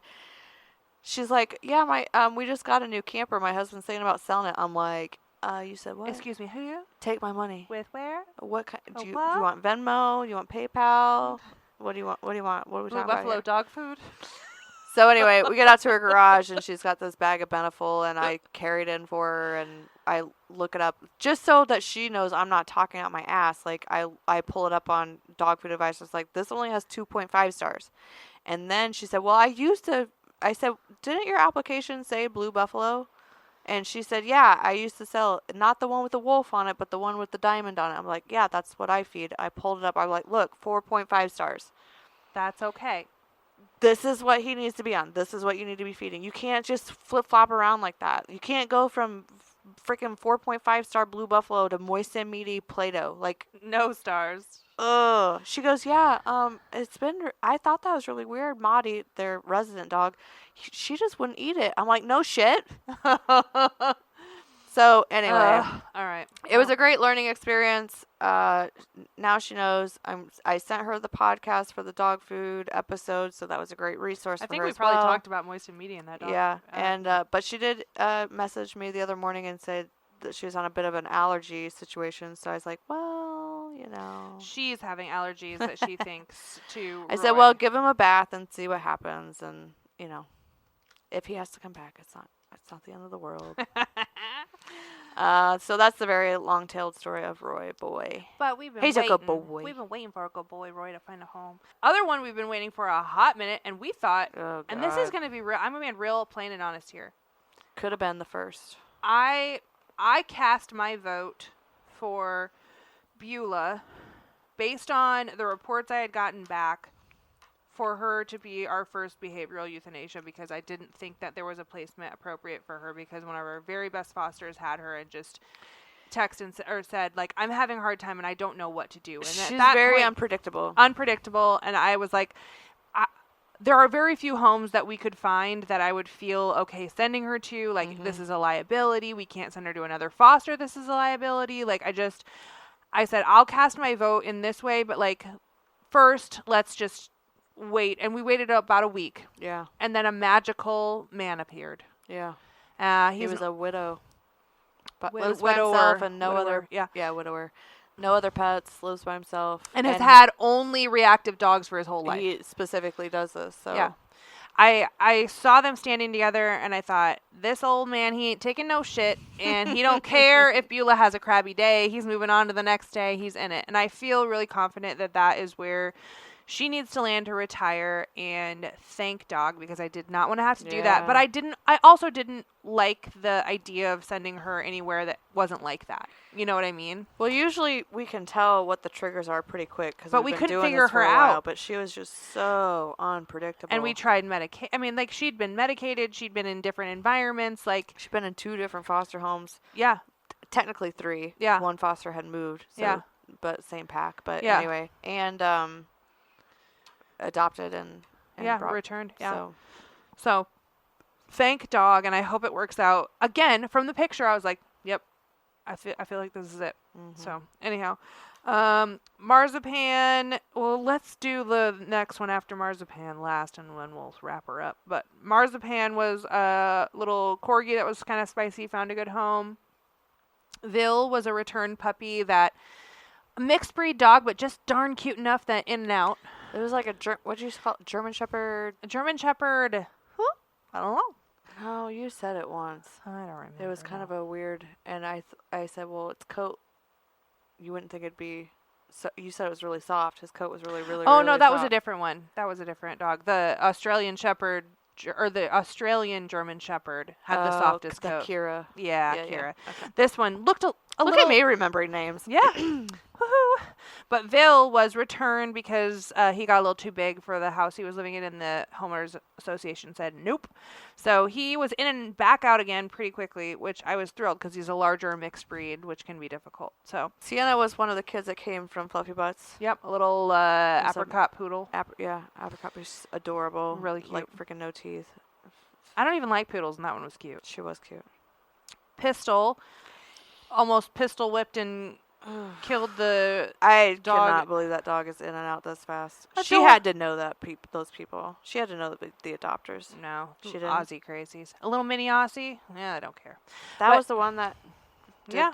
she's like, yeah, we just got a new camper. My husband's thinking about selling it. I'm like, you said what? Excuse me, who? Take my money. With where? What kind? Do you what? want Venmo? Do you want PayPal? What do you want? What are we Blue talking about Buffalo here? dog food? So anyway, we get out to her garage, and she's got this bag of Beneful, and I carry it in for her, and I look it up just so that she knows I'm not talking out my ass. Like, I pull it up on Dog Food Advice. It's like, this only has 2.5 stars. And then she said, well, I said, didn't your application say Blue Buffalo? And she said, yeah, I used to sell it. Not the one with the wolf on it, but the one with the diamond on it. I'm like, yeah, that's what I feed. I pulled it up. I'm like, look, 4.5 stars. That's okay. This is what he needs to be on. This is what you need to be feeding. You can't just flip-flop around like that. You can't go from freaking 4.5-star Blue Buffalo to moist and meaty Play-Doh. Like, no stars. Ugh. She goes, yeah, I thought that was really weird. Maudie, their resident dog, she just wouldn't eat it. I'm like, no shit. So anyway, all right. it was a great learning experience. Now she knows. I sent her the podcast for the dog food episode, so that was a great resource. I for think her we as probably well. talked about moist media in that dog. Yeah, and but she did message me the other morning and said that she was on a bit of an allergy situation. So I was like, well, you know, she's having allergies that she thinks to. I said, well, give him a bath and see what happens, and you know, if he has to come back, it's not the end of the world. So that's the very long-tailed story of Roy Boy. But we've been He's waiting. a good boy. We've been waiting for a good boy Roy to find a home. Other one we've been waiting for a hot minute, and we thought, Oh, and this is God. gonna be real. I'm gonna be real plain and honest here. Could have been the first. I cast my vote for Beulah based on the reports I had gotten back for her to be our first behavioral euthanasia, because I didn't think that there was a placement appropriate for her, because one of our very best fosters had her and just texted or said, like, I'm having a hard time and I don't know what to do. And She's at that very point, unpredictable. and I was like, there are very few homes that we could find that I would feel okay sending her to. Like, this is a liability. We can't send her to another foster. This is a liability. Like, I said, I'll cast my vote in this way, but, like, first, let's just wait. And we waited about a week. Yeah. And then a magical man appeared. Yeah. He He was a widow. But lives by widower. himself and no Widower, other. yeah. Yeah, widower. No other pets. Lives by himself. and has had only reactive dogs for his whole life. He specifically does this. So. Yeah. I saw them standing together, and I thought, this old man, he ain't taking no shit, and he don't care if Beulah has a crabby day. He's moving on to the next day. He's in it. And I feel really confident that that is where she needs to land to retire, and thank dog, because I did not want to have to do that. But I also didn't like the idea of sending her anywhere that wasn't like that. You know what I mean? Well, usually we can tell what the triggers are pretty quick, because But we couldn't figure her out. But she was just so unpredictable. And we tried I mean, like, she'd been medicated. She'd been in different environments. Like, she'd been in 2 different foster homes. yeah. Technically 3. Yeah. One foster had moved. So, Yeah. But same pack. But Yeah. anyway. And adopted and brought, returned. Yeah. So So, thank dog, and I hope it works out. Again, from the picture, I was like, "Yep, I feel like this is it." So, anyhow, Marzipan. Well, let's do the next one after Marzipan last, and then we'll wrap her up. But Marzipan was a little corgi that was kind of spicy, found a good home. Vil was a returned puppy that mixed breed dog, but just darn cute enough that in and out. it was like what'd you call it? German Shepherd? A German Shepherd. I don't know. No, you said it once. I don't remember. It was kind of a weird, and I said, well, its coat, you wouldn't think it'd be, so, you said it was really soft. His coat was really, really, Oh, really no, that was a soft. different one. That was a different dog. The Australian Shepherd, or the Australian German Shepherd had the softest the coat. Kira. Yeah, Yeah, Kira. yeah. Okay. This one looked a Look little... at me remembering names. Yeah. Woohoo. But Vil was returned because he got a little too big for the house he was living in, and the homeowners association said nope. So he was in and back out again pretty quickly, which I was thrilled, because he's a larger mixed breed, which can be difficult. So, Sienna was one of the kids that came from Fluffy Butts. yep, a little apricot poodle. Apricot was adorable. Really cute. Like freaking no teeth. I don't even like poodles, and that one was cute. She was cute. Pistol, almost pistol whipped and killed the I dog. cannot believe that dog is in and out this fast. I She don't- had to know that those people. She had to know the adopters. No, She didn't? Aussie crazies. A little mini Aussie? Yeah, I don't care. That But- was the one that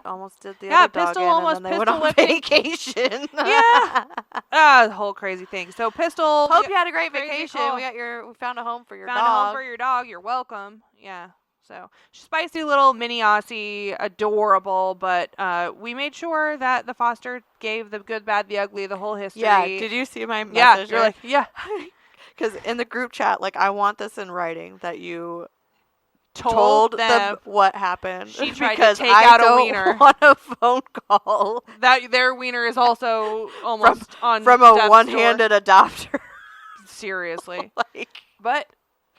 almost did the Yeah, other dog Pistol in, almost and then they went on pistol vacation. Yeah. The whole crazy thing. So Pistol. Hope you had a great Crazy vacation. call. We found a home for your found dog. a home for your dog. You're welcome. Yeah. So spicy little mini Aussie, adorable. But we made sure that the foster gave the good, bad, the ugly, the whole history. Yeah. Did you see my message? Yeah. You're like, yeah. Because in the group chat, like, I want this in writing that you Told them what happened. she tried to because take I out a don't wiener. want a phone call that their wiener is also almost on from a death's one-handed adopter. door. Seriously. Like, But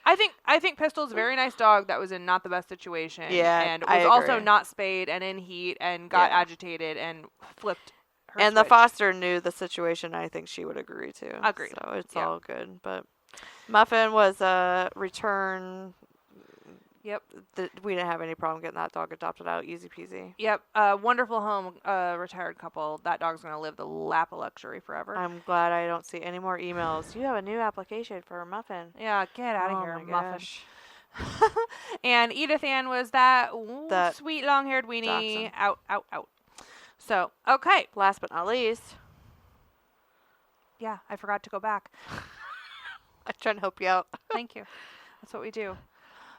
I think Pistol's a very nice dog that was in not the best situation. Yeah, and I was also agree. not spayed and in heat and got Yeah. agitated and flipped her and the switch. foster knew the situation. I think she would agree to. Agreed. So it's Yeah. all good. But Muffin was a return Yep. We didn't have any problem getting that dog adopted out. Easy peasy. Yep. Wonderful home, retired couple. That dog's going to live the lap of luxury forever. I'm glad I don't see any more emails. You have a new application for a muffin. Yeah, get out of here, my muffin. gosh. And Edith Ann was that sweet long-haired weenie. Dachshund. Out. So, okay. Last but not least. Yeah, I forgot to go back. I'm trying to help you out. Thank you. That's what we do.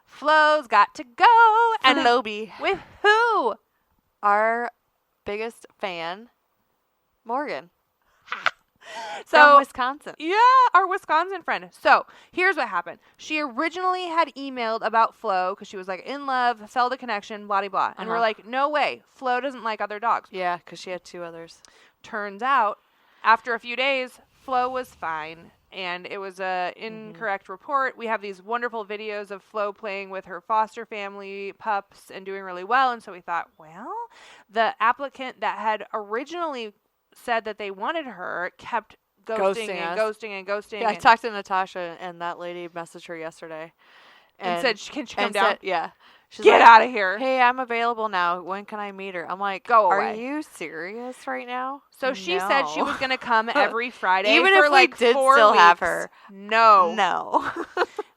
Flo's got to go. And And Lobe. with who? Our biggest fan, Morgan. So From Wisconsin. yeah, our Wisconsin friend. So here's what happened. She originally had emailed about Flo because she was like in love, felt the connection, blah, blah, blah. And we're like, no way. Flo doesn't like other dogs. Yeah, because she had 2 others. Turns out, after a few days, Flo was fine. And it was a incorrect report. We have these wonderful videos of Flo playing with her foster family pups and doing really well. And so we thought, well, the applicant that had originally said that they wanted her kept ghosting and us. ghosting and ghosting. Yeah, I and talked to Natasha, and that lady messaged her yesterday. said, can she come and down? said, yeah. She's Get like, out of here. Hey, I'm available now. When can I meet her? I'm like, Go Are away. you serious right now? So she said she was going to come every Friday Even for if like we did 4 still weeks. have her. No. No.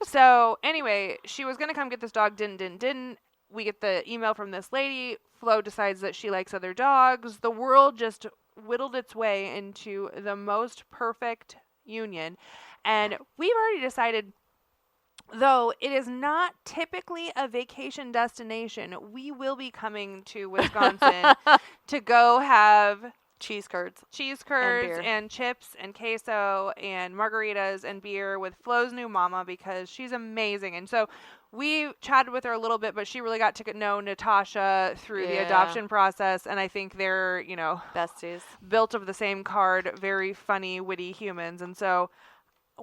So anyway, she was going to come get this dog. Didn't. We get the email from this lady. Flo decides that she likes other dogs. The world just whittled its way into the most perfect union. And we've already decided, though it is not typically a vacation destination, we will be coming to Wisconsin to go have Cheese curds. cheese curds beer. and chips and queso and margaritas and beer with Flo's new mama because she's amazing. And so we chatted with her a little bit, but she really got to know Natasha through the Yeah. adoption process. And I think they're, Besties. built of the same card, very funny, witty humans. And so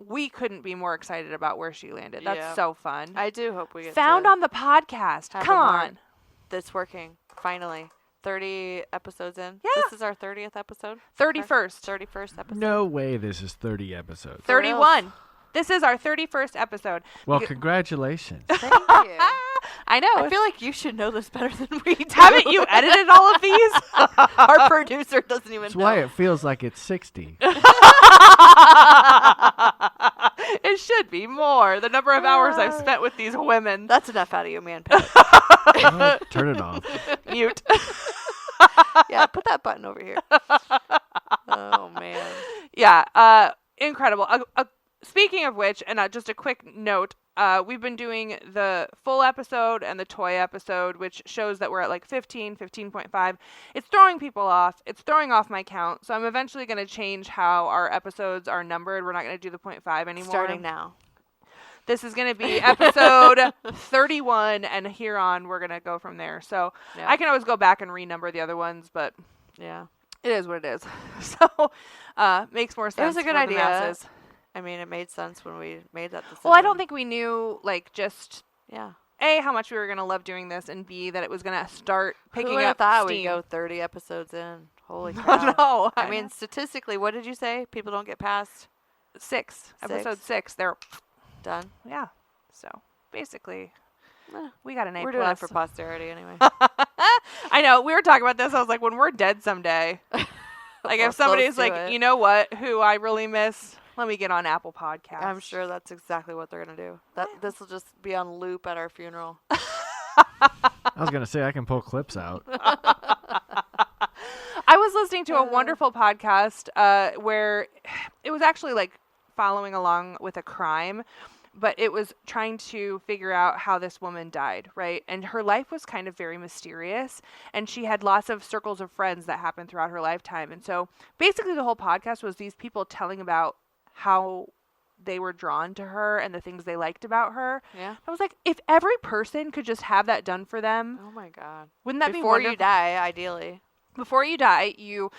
we couldn't be more excited about where she landed. That's Yeah. so fun. I do hope we get Found to on the podcast. have Come a on. mark. That's working. Finally. 30 episodes in. Yeah. This is our 30th episode. 31st. 31st episode. No way this is 30 episodes. 31. This is our 31st episode. Well, congratulations. Thank you. I know. I feel like you should know this better than we do. Haven't you edited all of these? Our producer doesn't even That's know. why it feels like it's 60. It should be more. The number of hours I've spent with these women. That's enough out of you, man. Pet. Oh, turn it off. Mute. Yeah, put that button over here. Oh, man. Yeah, incredible. Speaking of which, and just a quick note, we've been doing the full episode and the toy episode, which shows that we're at like 15.5. It's throwing people off. It's throwing off my count. So I'm eventually going to change how our episodes are numbered. We're not going to do the 0.5 anymore. Starting now. This is going to be episode 31, and here on, we're going to go from there. So Yeah. I can always go back and renumber the other ones, but Yeah. it is what it is. So makes more sense. It was a good for the idea. masses. I mean, it made sense when we made that decision. Well, I don't think we knew, like, just, Yeah. A, how much we were going to love doing this, and B, that it was going to start picking Who would have up thought steam. we'd go 30 episodes in? Holy cow. No, I mean, statistically, what did you say? People don't get past episode 6, they're, done. yeah. So, basically, Eh, we got an A+. We're doing it for posterity anyway. I know, we were talking about this, I was like, when we're dead someday, like, Or if somebody's close to like, it. you know what, who I really miss, let me get on Apple Podcasts. I'm sure that's exactly what they're going to do. This will just be on loop at our funeral. I was going to say, I can pull clips out. I was listening to a wonderful podcast where it was actually like following along with a crime, but it was trying to figure out how this woman died, right? And her life was kind of very mysterious, and she had lots of circles of friends that happened throughout her lifetime. And so basically the whole podcast was these people telling about how they were drawn to her and the things they liked about her. Yeah. I was like, if every person could just have that done for them, Oh, my God. wouldn't that Before be you wonderful? die, ideally. Before you die, you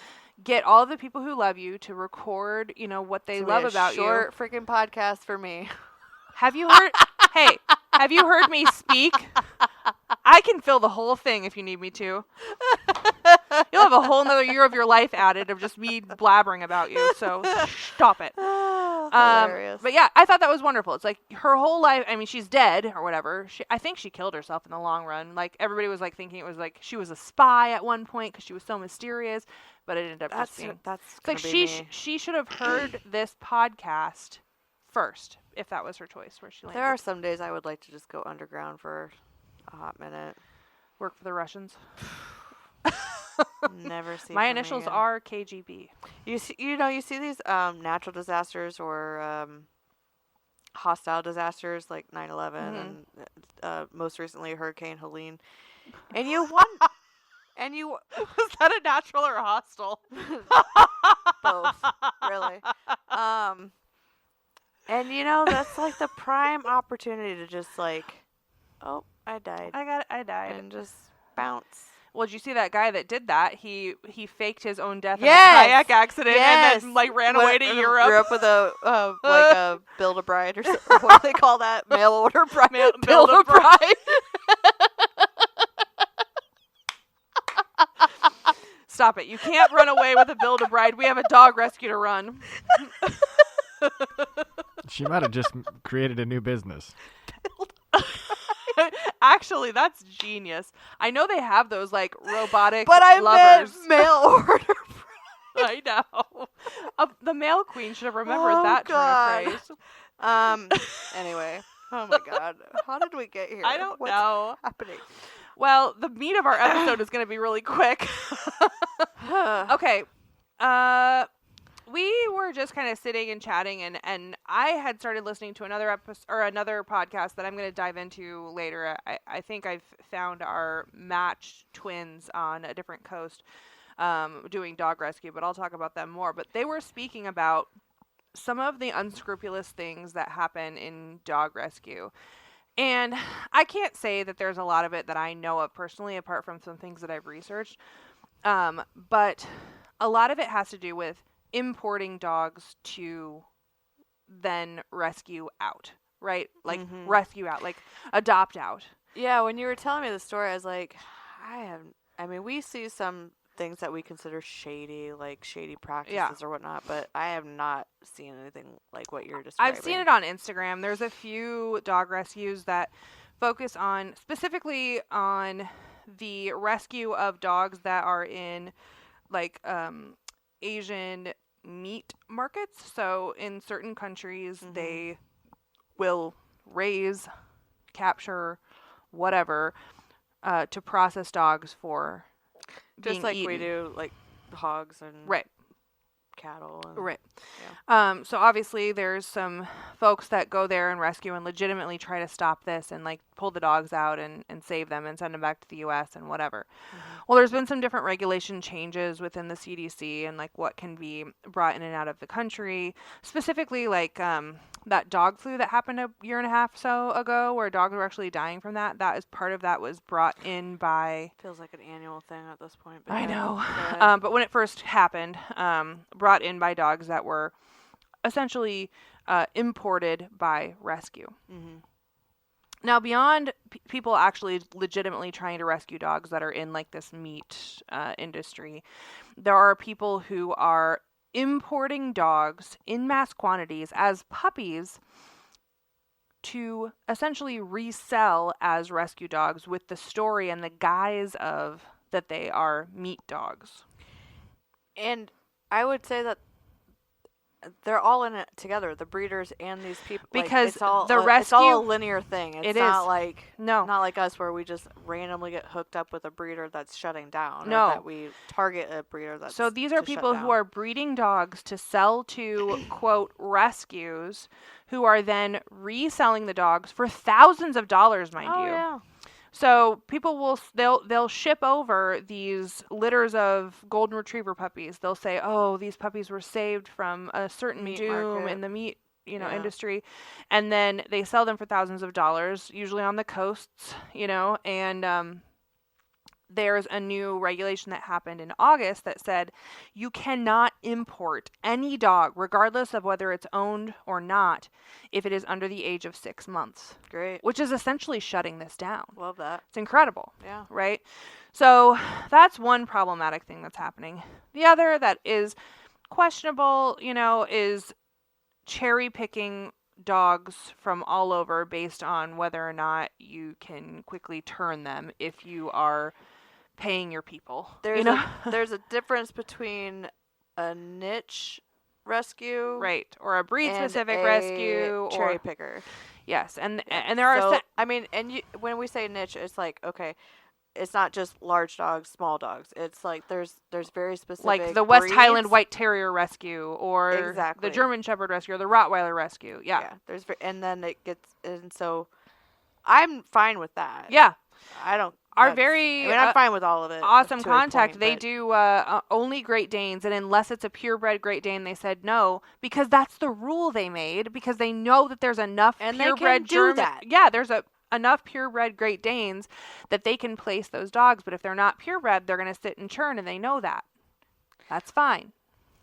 get all the people who love you to record, what they It's love gonna be a about short freaking podcast for me. you. Have you heard Hey, have you heard me speak? I can fill the whole thing if you need me to. You'll have a whole nother year of your life added of just me blabbering about you, so stop it. Hilarious. But yeah, I thought that was wonderful. It's like her whole life, I mean, she's dead or whatever. I think she killed herself in the long run. Like, everybody was like thinking it was like she was a spy at one point because she was so mysterious, but it ended up just being. That's It's like she should have heard this podcast first if that was her choice where she landed. There are some days I would like to just go underground for a hot minute. Work for the Russians. Never see. My initials are KGB. You see these natural disasters or hostile disasters like 9/11 and most recently Hurricane Helene, and you won. And you was that a natural or a hostile? both, really. And that's like the prime opportunity to just like, oh, I died. I died. And just bounce. Well, did you see that guy that did that? He faked his own death in a Yes! kayak accident and then like ran away to Europe. Europe with a like a Build-A-Bride or something. What do they call that? Mail order bride. Build-A-Bride. Stop it. You can't run away with a Build-A-Bride. We have a dog rescue to run. She might have just created a new business. Actually, that's genius. I know they have those like robotic But I lovers. meant mail order. I know. The mail queen should have remembered that God. turn of phrase. Anyway. Oh my God. How did we get here? I don't What's know. happening? Well, the meat of our episode is going to be really quick. Okay. We were just kind of sitting and chatting, and I had started listening to another episode or another podcast that I'm going to dive into later. I think I've found our matched twins on a different coast doing dog rescue, but I'll talk about them more. But they were speaking about some of the unscrupulous things that happen in dog rescue. And I can't say that there's a lot of it that I know of personally, apart from some things that I've researched. But a lot of it has to do with importing dogs to then rescue out, right? Like rescue out, like adopt out. Yeah, when you were telling me the story, I was like, we see some things that we consider shady, like shady practices or whatnot, but I have not seen anything like what you're describing. I've seen it on Instagram. There's a few dog rescues that focus on, specifically on the rescue of dogs that are in like Asian meat markets. So in certain countries, they will raise, capture, whatever, to process dogs for just like eaten. we do, like hogs and Right. cattle. And, Right. Yeah. So obviously there's some folks that go there and rescue and legitimately try to stop this and like pull the dogs out and save them and send them back to the U.S. and whatever. Well, there's been some different regulation changes within the CDC and like what can be brought in and out of the country. Specifically like that dog flu that happened a year and a half so ago where dogs were actually dying from that. That is part of that was brought in by... Feels like an annual thing at this point. But I know. But when it first happened, brought in by dogs that were essentially imported by rescue. Now, beyond people actually legitimately trying to rescue dogs that are in like this meat industry, there are people who are importing dogs in mass quantities as puppies to essentially resell as rescue dogs with the story and the guise of that they are meat dogs. And I would say that they're all in it together, the breeders and these people. Because it's all, the it's all a rescue- linear thing. It's It not is. like No. not like us where we just randomly get hooked up with a breeder that's shutting down. No. Or that we target a breeder that's So these are to shut people who down. are breeding dogs to sell to, quote, rescues, who are then reselling the dogs for thousands of dollars, mind Oh you. yeah. So people will they'll ship over these litters of golden retriever puppies. They'll say, "Oh, these puppies were saved from a certain Meat doom market. in the meat, Yeah. industry," and then they sell them for thousands of dollars, usually on the coasts, and there's a new regulation that happened in August that said you cannot import any dog, regardless of whether it's owned or not, if it is under the age of 6 months. Great. Which is essentially shutting this down. Love that. It's incredible. Yeah. Right? So that's one problematic thing that's happening. The other that is questionable, is cherry picking dogs from all over based on whether or not you can quickly turn them if you are paying your people. There's a difference between a niche rescue, right, or a breed and specific a rescue, cherry or picker. yes, and there are when we say niche, it's like, okay, it's not just large dogs, small dogs. It's like there's very specific, like the West breeds. Highland White Terrier Rescue, or Exactly. the German Shepherd Rescue, or the Rottweiler Rescue. Yeah. And then it gets, and so I'm fine with that. Yeah. I don't. Our that's- very I mean, I'm fine with all of it. awesome to a contact, point, they but- do only Great Danes, and unless it's a purebred Great Dane, they said no, because that's the rule they made, because they know that there's enough And they purebred can do German. that. Yeah, there's enough purebred Great Danes that they can place those dogs, but if they're not purebred, they're going to sit and churn, and they know that. That's fine.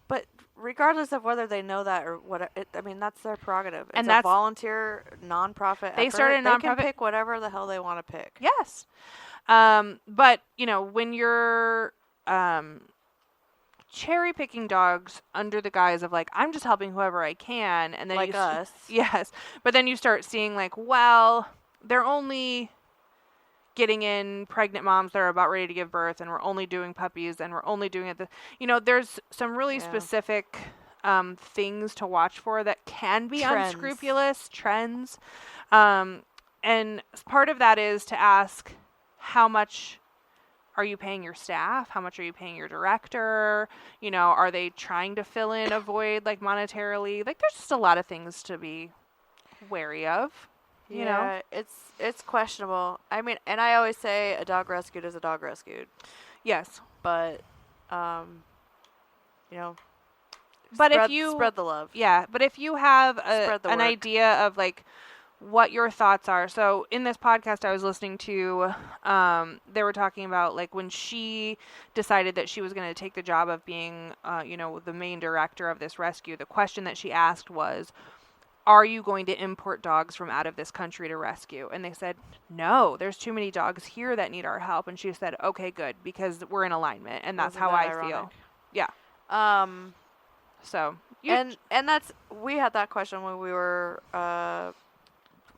But regardless of whether they know that or what, that's their prerogative. It's And a that's- volunteer, nonprofit. They effort. started a They nonprofit- can pick whatever the hell they want to pick. Yes. But, when you're cherry picking dogs under the guise of like, I'm just helping whoever I can, and then Like us. Yes. But then you start seeing like, well, they're only getting in pregnant moms that are about ready to give birth, and we're only doing puppies, and we're only doing it. There's some really Yeah. specific things to watch for that can be Trends. unscrupulous trends. And part of that is to ask, how much are you paying your staff? How much are you paying your director? Are they trying to fill in a void, like monetarily? Like, there's just a lot of things to be wary of. You know? It's questionable. I mean, and I always say a dog rescued is a dog rescued. Yes. But, But spread, if you spread the love. Yeah, but if you have Spread the an word. idea of like what your thoughts are. So in this podcast I was listening to, they were talking about like when she decided that she was going to take the job of being, the main director of this rescue, the question that she asked was, are you going to import dogs from out of this country to rescue? And they said, no, there's too many dogs here that need our help. And she said, okay, good, because we're in alignment, and that's Wasn't how that I ironic? feel. Yeah. So And we had that question when we were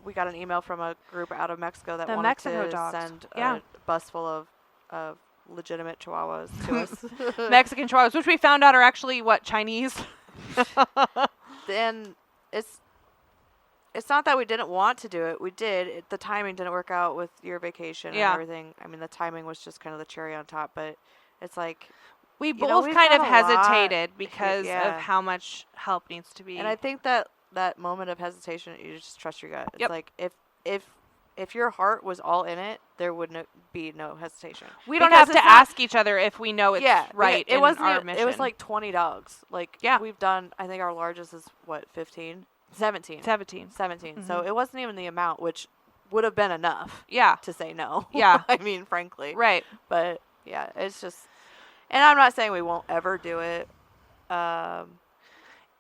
we got an email from a group out of Mexico that The wanted Mexico to dogs. send Yeah. a bus full of legitimate chihuahuas to us. Mexican chihuahuas, which we found out are actually Chinese. Then it's not that we didn't want to do it. We did. The timing didn't work out with your vacation Yeah. and everything. I mean, the timing was just kind of the cherry on top, but it's like, We know, both we've kind of got a lot hesitated because yeah. of how much help needs to be. and I think that moment of hesitation, you just trust your gut. It's Yep. like if your heart was all in it, there would be no hesitation. we don't because have it's to not- ask each other if we know it's yeah, right. It in wasn't. our Even, mission. it was like 20 dogs. Like Yeah. we've done. I think our largest is 15, 17, 17. 17. So Mhm. it wasn't even the amount, which would have been enough Yeah. to say no. Yeah. I mean, frankly. Right. But yeah, it's just. And I'm not saying we won't ever do it.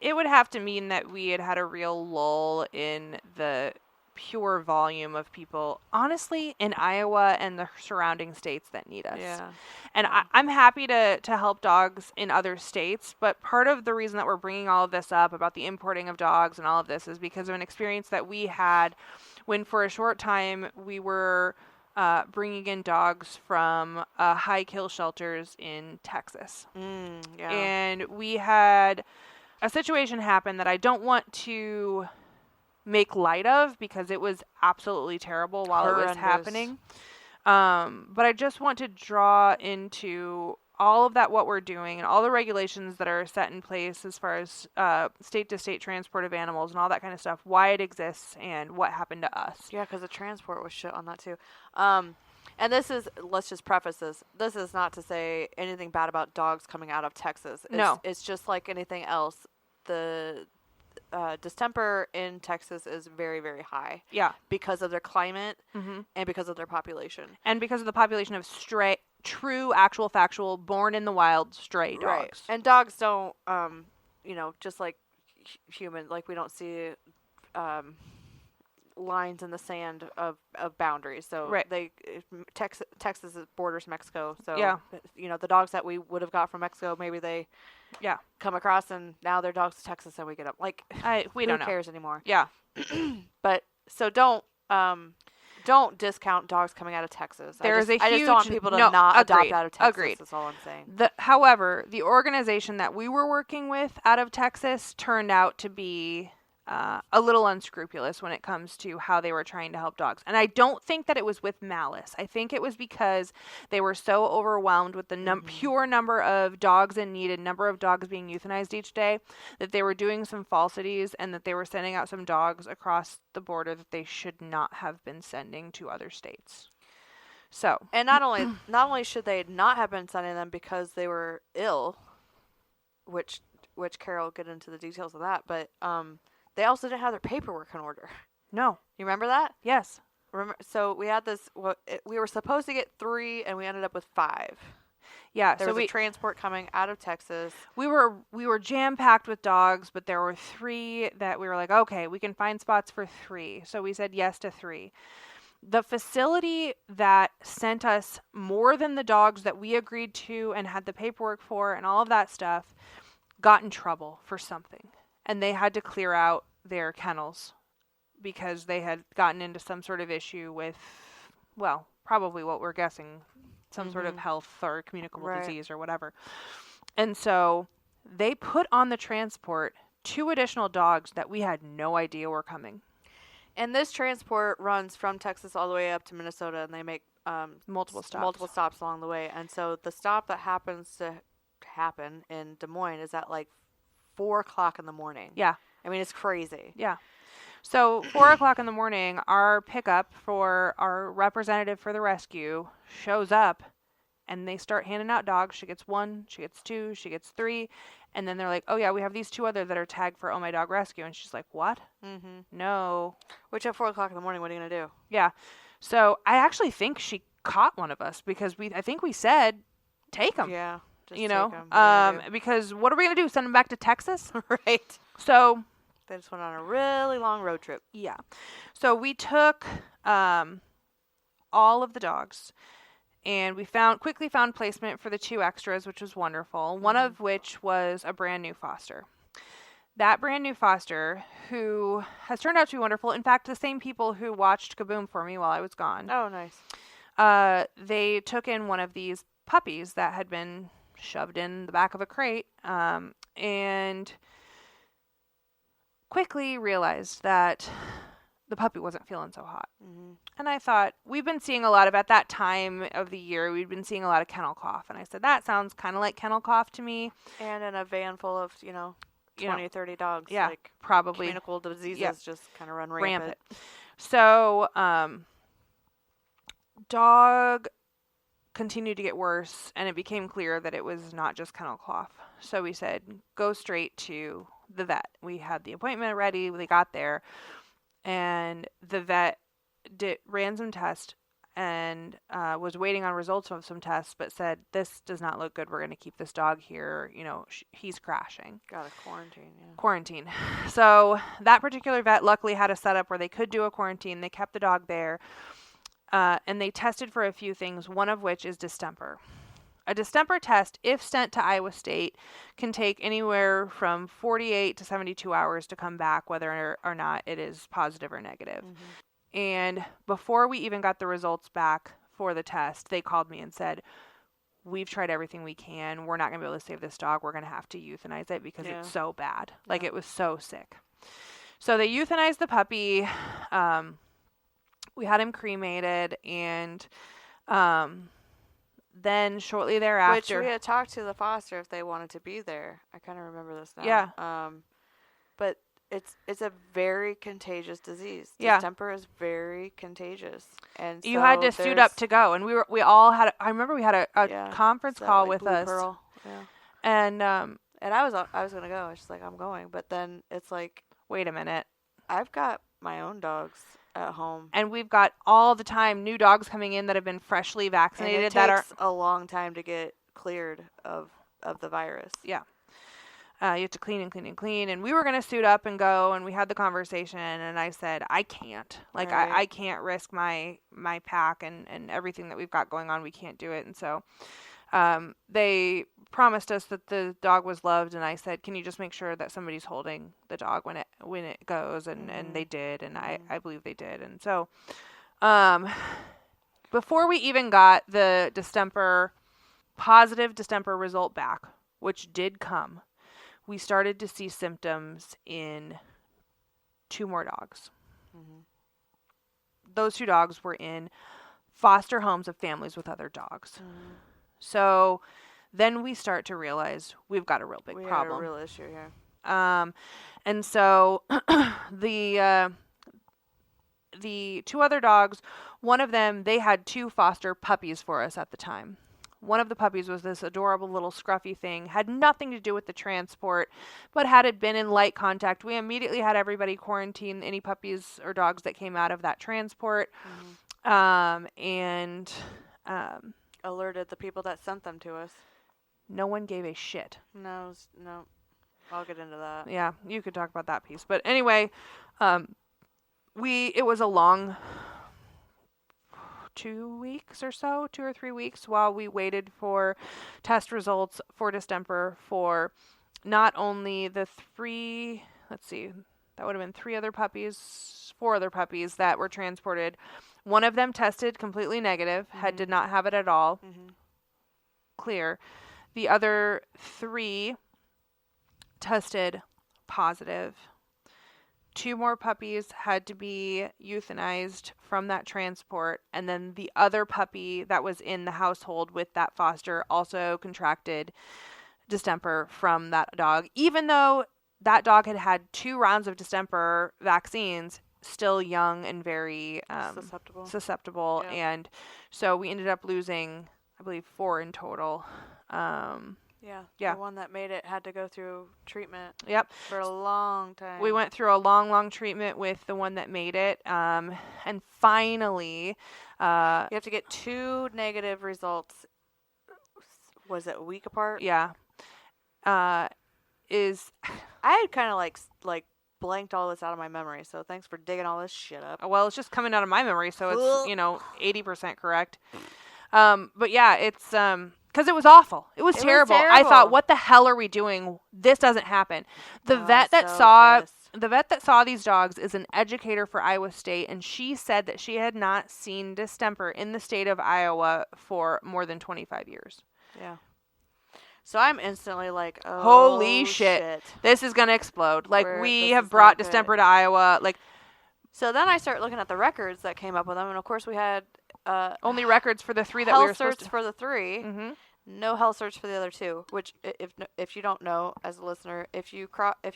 It would have to mean that we had a real lull in the pure volume of people, honestly, in Iowa and the surrounding states that need us. Yeah. And I'm happy to help dogs in other states, but part of the reason that we're bringing all of this up about the importing of dogs and all of this is because of an experience that we had when for a short time we were bringing in dogs from high kill shelters in Texas. Yeah. And we had a situation happen that I don't want to make light of because it was absolutely terrible while it was Horrendous. happening. But I just want to draw into all of that, what we're doing and all the regulations that are set in place as far as state to state transport of animals and all that kind of stuff, why it exists and what happened to us. Yeah, because the transport was shit on that too. And this is, let's just preface this. This is not to say anything bad about dogs coming out of Texas. No. It's just like anything else. The distemper in Texas is very, very high Yeah. because of their climate Mm-hmm. and because of their population. And because of the population of true, actual, factual, born in the wild stray dogs. Right. And dogs don't, just like human, like we don't see lines in the sand of boundaries. So Right. Texas borders Mexico. So, Yeah. The dogs that we would have got from Mexico, maybe they come across and now they're dogs to Texas and we get them. Like, we don't know. Who cares anymore? Yeah. But, so don't discount dogs coming out of Texas. I just don't want people to not adopt out of Texas. Agreed. That's all I'm saying. However, the organization that we were working with out of Texas turned out to be a little unscrupulous when it comes to how they were trying to help dogs. And I don't think that it was with malice. I think it was because they were so overwhelmed with the pure number of dogs in need and number of dogs being euthanized each day that they were doing some falsities and that they were sending out some dogs across the border that they should not have been sending to other states. So, and not only should they not have been sending them because they were ill, which Carol will get into the details of that, but they also didn't have their paperwork in order. No. You remember that? Yes. So we had this. We were supposed to get 3, and we ended up with 5. Yeah. There was a transport coming out of Texas. We were jam packed with dogs, but there were 3 that we were like, okay, we can find spots for 3. So we said yes to 3. The facility that sent us more than the dogs that we agreed to and had the paperwork for and all of that stuff got in trouble for something. And they had to clear out their kennels because they had gotten into some sort of issue with, well, probably what we're guessing, some sort of health or communicable disease or whatever. And so they put on the transport 2 additional dogs that we had no idea were coming. And this transport runs from Texas all the way up to Minnesota, and they make multiple stops along the way. And so the stop that happens to happen in Des Moines is at like 4:00 in the morning. Yeah. I mean, it's crazy. Yeah. So 4:00 in the morning, our pickup for our representative for the rescue shows up and they start handing out dogs. She gets 1, she gets 2, she gets 3. And then they're like, oh yeah, we have these 2 other that are tagged for Oh My Dog Rescue. And she's like, what? No. Which at 4:00 in the morning, what are you going to do? Yeah. So I actually think she caught one of us because I think we said, take them. Yeah. Because what are we going to do? Send them back to Texas? Right. So they just went on a really long road trip. Yeah. So we took all of the dogs and we quickly found placement for the 2 extras, which was wonderful. One of which was a brand new foster. That brand new foster, who has turned out to be wonderful. In fact, the same people who watched Kaboom for me while I was gone. Oh, nice. They took in one of these puppies that had been shoved in the back of a crate, and quickly realized that the puppy wasn't feeling so hot. And I thought, we've been seeing a lot of, at that time of the year, we'd been seeing a lot of kennel cough. And I said, that sounds kind of like kennel cough to me. And in a van full of, 20, 30 dogs. Yeah, like probably. Communicable diseases just kind of run rampant. So, dog continued to get worse, and it became clear that it was not just kennel cough. So we said, go straight to the vet. We had the appointment ready. They got there, and the vet ran some tests and was waiting on results of some tests, but said, this does not look good. We're going to keep this dog here. He's crashing. Got a quarantine. Yeah. Quarantine. So that particular vet luckily had a setup where they could do a quarantine. They kept the dog there. And they tested for a few things, one of which is distemper. A distemper test, if sent to Iowa State, can take anywhere from 48 to 72 hours to come back, whether or not it is positive or negative. And before we even got the results back for the test, they called me and said, we've tried everything we can. We're not going to be able to save this dog. We're going to have to euthanize it because it's so bad. Like, it was so sick. So they euthanized the puppy. We had him cremated, and then shortly thereafter... Which we had talked to the foster if they wanted to be there. I kind of remember this now. Yeah. But it's a very contagious disease. Yeah. Distemper is very contagious. And you had to suit up to go, and we all had... I remember we had a conference call with us. Pearl. Yeah. And I was going to go. I was just like, I'm going. But then it's like... Wait a minute. I've got my own dogs. at home. And we've got all the time new dogs coming in that have been freshly vaccinated. And it takes a long time to get cleared of the virus. Yeah. You have to clean and clean and clean. And we were going to suit up and go, and we had the conversation, and I said, I can't. Like, Right. I can't risk my pack and everything that we've got going on. We can't do it. And so they promised us that the dog was loved, and I said, can you just make sure that somebody's holding the dog when it goes? And they did, and I believe they did. And so before we even got the positive distemper result back, which did come, we started to see symptoms in 2 more dogs. Mm-hmm. Those 2 dogs were in foster homes of families with other dogs. Mm-hmm. So then we start to realize we've got a real big problem. We have a real issue here. And so the 2 other dogs, one of them, they had 2 foster puppies for us at the time. One of the puppies was this adorable little scruffy thing, had nothing to do with the transport, but had it been in light contact, we immediately had everybody quarantine any puppies or dogs that came out of that transport. And alerted the people that sent them to us. no one gave a shit. No. I'll get into that. Yeah, you could talk about that piece. But anyway, it was a long 2 weeks or so, 2 or 3 weeks, while we waited for test results for distemper for not only the 3, that would have been 4 other puppies that were transported. One of them tested completely negative, did not have it at all. Clear. The other 3 tested positive. 2 more puppies had to be euthanized from that transport, and then the other puppy that was in the household with that foster also contracted distemper from that dog, even though that dog had had 2 rounds of distemper vaccines, still young and very susceptible. Yeah. And so we ended up losing, I believe, 4 in total. Yeah. The one that made it had to go through treatment. Yep. For a long time. We went through a long treatment with the one that made it. And finally, you have to get 2 negative results. Was it a week apart? Yeah. I had kind of like blanked all this out of my memory, so thanks for digging all this shit up. Well, it's just coming out of my memory, so it's 80% correct. But yeah, it's because it was awful. It was terrible. I thought, what the hell are we doing? This doesn't happen. The vet that saw these dogs is an educator for Iowa State, and she said that she had not seen distemper in the state of Iowa for more than 25 years. Yeah. So I'm instantly like, oh, holy shit. This is going to explode. Like, we have brought distemper to Iowa. Like, so then I start looking at the records that came up with them, and of course we had only records for the 3 that we were supposed to. For the 3, no health search for the other 2. Which, if you don't know, as a listener, if you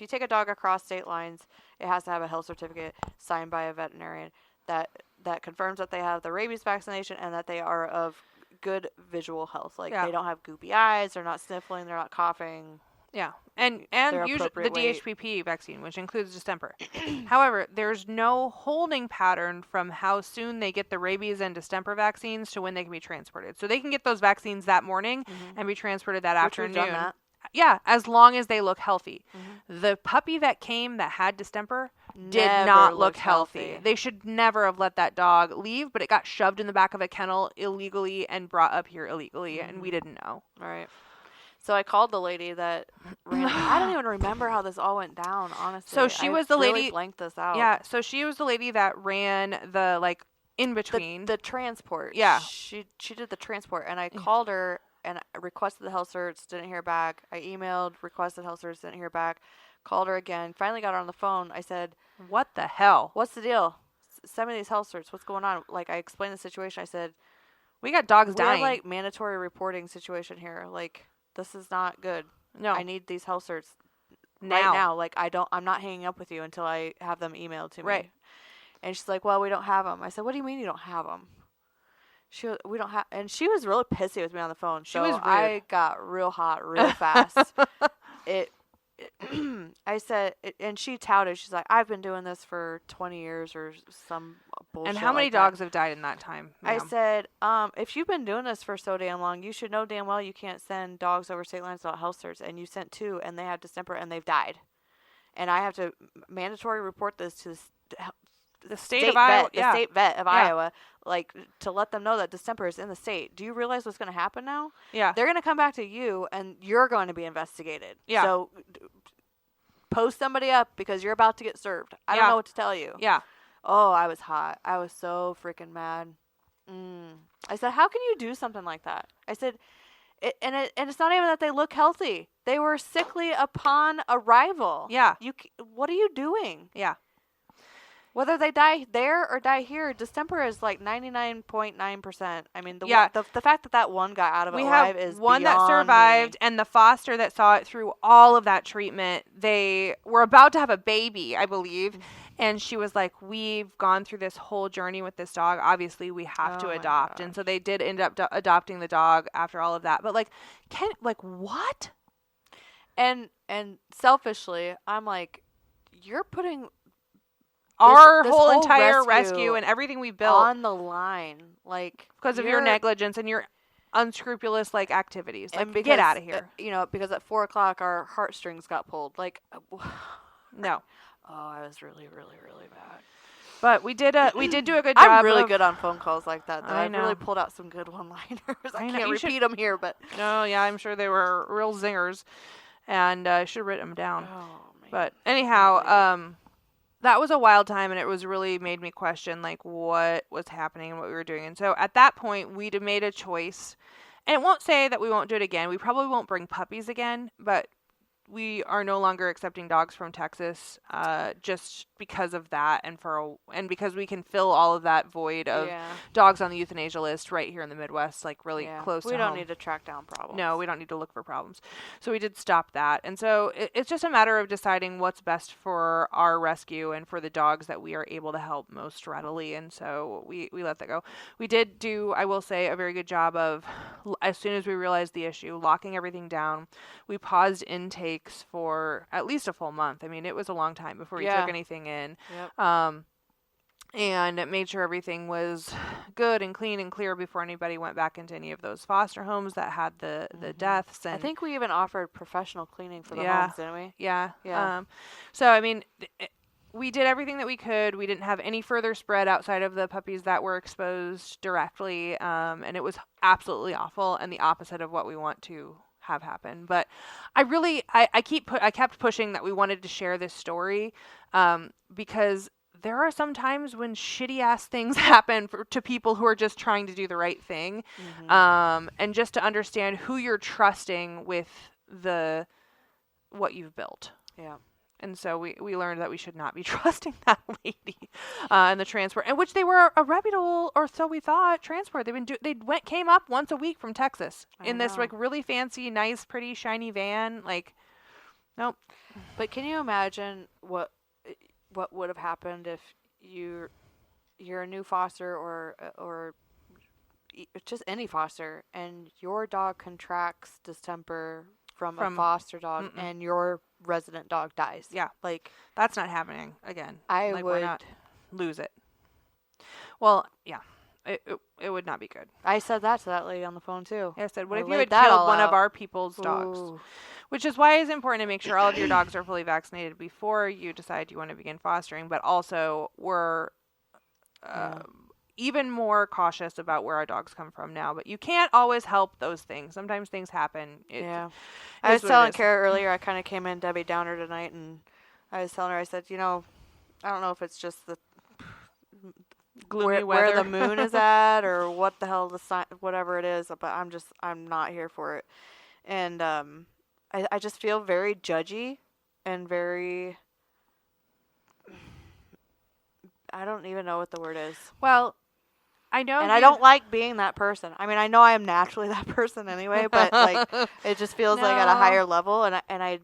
take a dog across state lines, it has to have a health certificate signed by a veterinarian that confirms that they have the rabies vaccination and that they are of good visual health. Like, they don't have goopy eyes, they're not sniffling, they're not coughing. Yeah, and usually the DHPP vaccine, which includes distemper. However, there's no holding pattern from how soon they get the rabies and distemper vaccines to when they can be transported. So they can get those vaccines that morning and be transported that afternoon. We've done that. Yeah, as long as they look healthy. The puppy that came that had distemper did not look healthy. They should never have let that dog leave, but it got shoved in the back of a kennel illegally and brought up here illegally, and we didn't know. All right. So I called the lady that ran. I don't even remember how this all went down, honestly. So she was the lady. Really blanked this out. Yeah. So she was the lady that ran the in between the transport. Yeah. She did the transport, and I called her and requested the health certs. Didn't hear back. I emailed, requested health certs. Didn't hear back. Called her again. Finally got her on the phone. I said, "What the hell? What's the deal? Send me these health certs. What's going on?" Like, I explained the situation. I said, "We got dogs dying. We have mandatory reporting situation here. Like." This is not good. No. I need these health certs right now. Like, I'm not hanging up with you until I have them emailed to me. Right. And she's like, well, we don't have them. I said, what do you mean you don't have them? We don't have, and she was really pissy with me on the phone. She was rude. I got real hot real fast. I said, and she touted, she's like, I've been doing this for 20 years or some bullshit. And how many like dogs that. have died in that time? I ma'am? said, if you've been doing this for so damn long, you should know damn well you can't send dogs over state lines without health certs. And you sent 2, and they have distemper, and they've died. And I have to mandatory report this to the state of Iowa, the state vet of Iowa, like to let them know that distemper is in the state. Do you realize what's going to happen now? Yeah. They're going to come back to you, and you're going to be investigated. Yeah. So post somebody up because you're about to get served. I don't know what to tell you. Yeah. Oh, I was hot. I was so freaking mad. I said, how can you do something like that? I said, and it's not even that they look healthy. They were sickly upon arrival. Yeah. What are you doing? Yeah. Whether they die there or die here, distemper is like 99.9%. I mean, the fact that one got out of it alive is one that beyond survived, me. and the foster that saw it through all of that treatment. They were about to have a baby, I believe, and she was like, "We've gone through this whole journey with this dog. Obviously, we have to adopt." And so they did end up adopting the dog after all of that. But what? And selfishly, I'm like, you're putting our this whole entire rescue and everything we built on the line, like because of your negligence and your unscrupulous activities. Like, because, get out of here. Because at 4:00 our heartstrings got pulled. Like, no. Oh, I was really, really, really bad. But we did do a good job. I'm really good on phone calls like that, though. I've really pulled out some good one-liners. I can't repeat them here, but no, yeah, I'm sure they were real zingers, and I should have written them down. Oh, man. But anyhow, that was a wild time, and it was really made me question what was happening and what we were doing. And so at that point, we made a choice, and it won't say that we won't do it again. We probably won't bring puppies again, but we are no longer accepting dogs from Texas, just because of that, and because we can fill all of that void of dogs on the euthanasia list right here in the Midwest, really close to home. We don't need to track down problems. No, we don't need to look for problems. So we did stop that, and so it's just a matter of deciding what's best for our rescue and for the dogs that we are able to help most readily, and so we let that go. We did do, I will say, a very good job of, as soon as we realized the issue, locking everything down. We paused intake for at least a full month. I mean, it was a long time before we took anything in. Yep. And made sure everything was good and clean and clear before anybody went back into any of those foster homes that had the deaths. And I think we even offered professional cleaning for the homes, didn't we? Yeah. Yeah. So, I mean, we did everything that we could. We didn't have any further spread outside of the puppies that were exposed directly. And it was absolutely awful and the opposite of what we want to have happen. But I kept pushing that we wanted to share this story, because there are some times when shitty ass things happen to people who are just trying to do the right thing. And just to understand who you're trusting with what you've built. Yeah. And so we learned that we should not be trusting that lady in the transport, and which they were a reputable, or so we thought, transport. Came up once a week from Texas in this really fancy, nice, pretty, shiny van. Nope. But can you imagine what would have happened if you're a new foster or just any foster, and your dog contracts distemper from a foster dog, and your resident dog dies? Yeah. That's not happening again. I would not lose it. Well, yeah. It would not be good. I said that to that lady on the phone too. I said, what if you had killed one of our people's dogs? Ooh. Which is why it's important to make sure all of your dogs are fully vaccinated before you decide you want to begin fostering, but also we're even more cautious about where our dogs come from now. But you can't always help those things. Sometimes things happen. I was telling Kara earlier, I kind of came in Debbie Downer tonight, and I was telling her, I said, I don't know if it's just the gloomy where the moon is at, or what the hell whatever it is, but I'm not here for it. And I just feel very judgy and very, I don't even know what the word is. Well, I know, and I don't like being that person. I mean, I know I am naturally that person anyway, but it just feels like at a higher level, and I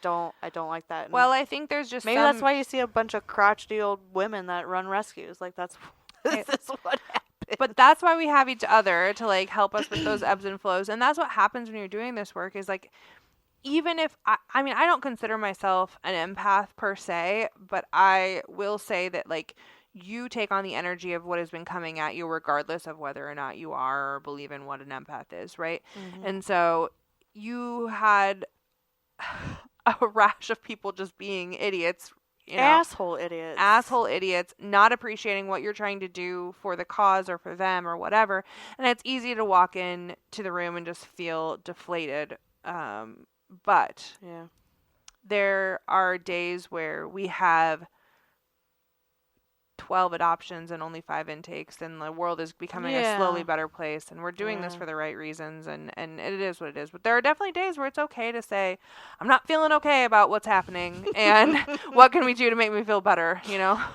don't like that. And well, I think there's just maybe that's why you see a bunch of crotchety old women that run rescues. That's what happens. But that's why we have each other to help us with those ebbs and flows, and that's what happens when you're doing this work. Is even if I mean, I don't consider myself an empath per se, but I will say that like you take on the energy of what has been coming at you regardless of whether or not you are or believe in what an empath is, right? Mm-hmm. And so you had a rash of people just being idiots, asshole idiots, not appreciating what you're trying to do for the cause or for them or whatever. And it's easy to walk in to the room and just feel deflated. But yeah, there are days where we have 12 adoptions and only 5 intakes, and the world is becoming a slowly better place, and we're doing this for the right reasons, and it is what it is. But there are definitely days where it's okay to say, I'm not feeling okay about what's happening, and what can we do to make me feel better,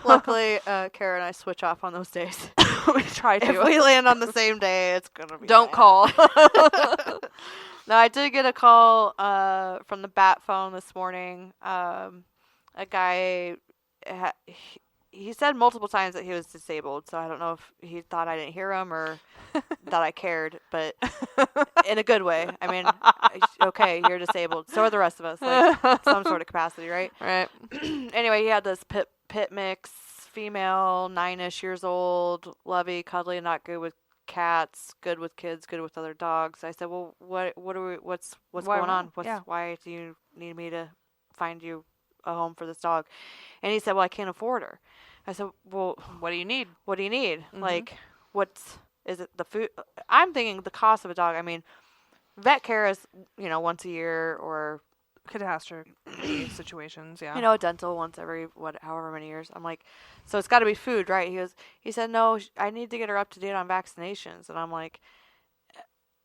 Luckily, Kara and I switch off on those days. We try to. If we land on the same day, it's going to be Don't bad. call. No, I did get a call from the bat phone this morning. A guy, he said multiple times that he was disabled, so I don't know if he thought I didn't hear him or that I cared, but in a good way. I mean, okay, you're disabled. So are the rest of us, like some sort of capacity, right? Right. Anyway, he had this pit mix, female, 9-ish years old, lovey, cuddly, not good with cats, good with kids, good with other dogs. I said, well, what's going on? Why do you need me to find you a home for this dog? And he said, well, I can't afford her. I said, well, what do you need? Mm-hmm. Like, is it the food? I'm thinking the cost of a dog. I mean, vet care is, once a year, or catastrophe situations. Yeah. A dental once every, however many years. I'm like, so it's got to be food, right? He said, no, I need to get her up to date on vaccinations. And I'm like,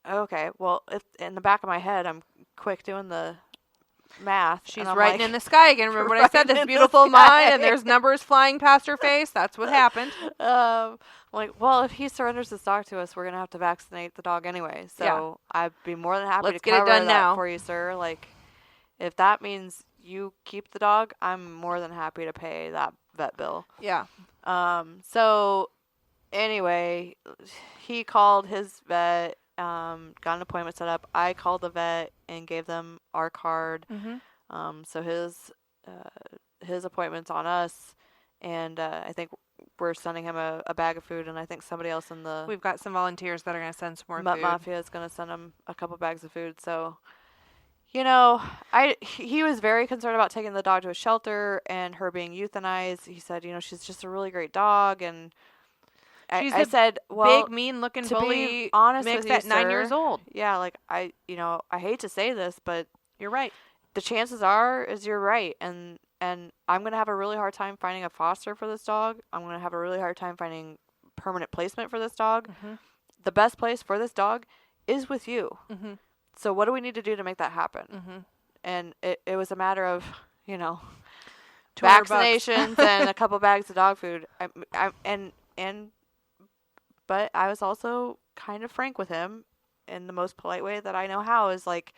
okay, well, if in the back of my head, I'm quick doing the math. She's writing in the sky again. Remember what I said? This beautiful mind, and there's numbers flying past her face. That's what happened. I'm like, well, if he surrenders this dog to us, we're gonna have to vaccinate the dog anday. So I'd be more than happy to get it done now for you, sir. Like, if that means you keep the dog, I'm more than happy to pay that vet bill. Yeah. So anyway, he called his vet. Got an appointment set up. I called the vet and gave them our card. Mm-hmm. So his appointment's on us, and I think we're sending him a bag of food, and I think somebody else in the we've got some volunteers that are going to send some more Mutt food. Mafia is going to send him a couple bags of food. So, he was very concerned about taking the dog to a shelter and her being euthanized. He said, she's just a really great dog, and I said, well, big, mean-looking to bully, be honest mixed with you, at 9 sir, years old. Yeah, like I hate to say this, but you're right. The chances are is you're right, and I'm gonna have a really hard time finding a foster for this dog. I'm gonna have a really hard time finding permanent placement for this dog. Mm-hmm. The best place for this dog is with you. Mm-hmm. So what do we need to do to make that happen? Mm-hmm. And it was a matter of vaccinations and a couple bags of dog food. But I was also kind of frank with him in the most polite way that I know how, is like,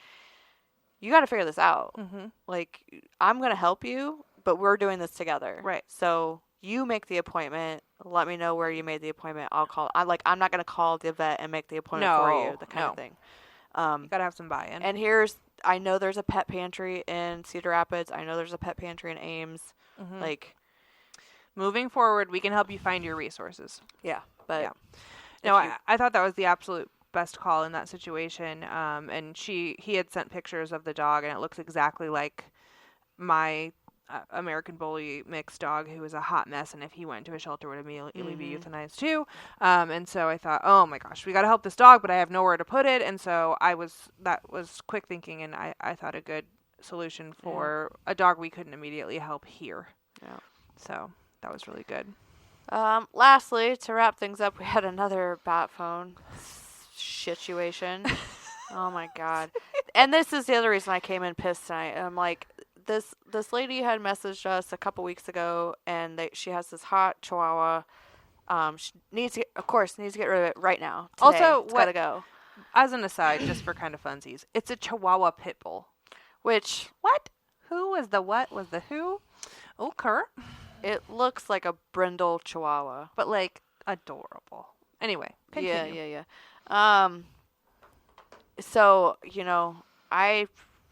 you got to figure this out. Mm-hmm. Like, I'm going to help you, but we're doing this together. Right. So you make the appointment. Let me know where you made the appointment. I'll call. I'm not going to call the vet and make the appointment for you. The kind of thing. You got to have some buy-in. And I know there's a pet pantry in Cedar Rapids. I know there's a pet pantry in Ames. Mm-hmm. Like, moving forward, we can help you find your resources. Yeah. But yeah. No, I thought that was the absolute best call in that situation. And he had sent pictures of the dog, and it looks exactly like my American Bully mixed dog, who was a hot mess, and if he went to a shelter would immediately be euthanized too. And so I thought, oh my gosh, we got to help this dog, but I have nowhere to put it. And so that was quick thinking, and I thought a good solution for a dog we couldn't immediately help here. Yeah. So that was really good. Lastly, to wrap things up, we had another bat phone situation. Oh my God. And this is the other reason I came in pissed tonight. I'm like, this lady had messaged us a couple weeks ago, and she has this hot Chihuahua. She needs to get rid of it right now. Today. Also, it's gotta go. As an aside, just for kind of funsies, it's a Chihuahua pit bull. Which, what? Who was the what? Was the who? Okay. It looks like a brindle Chihuahua, but like adorable. Anyway, continue. Yeah. So I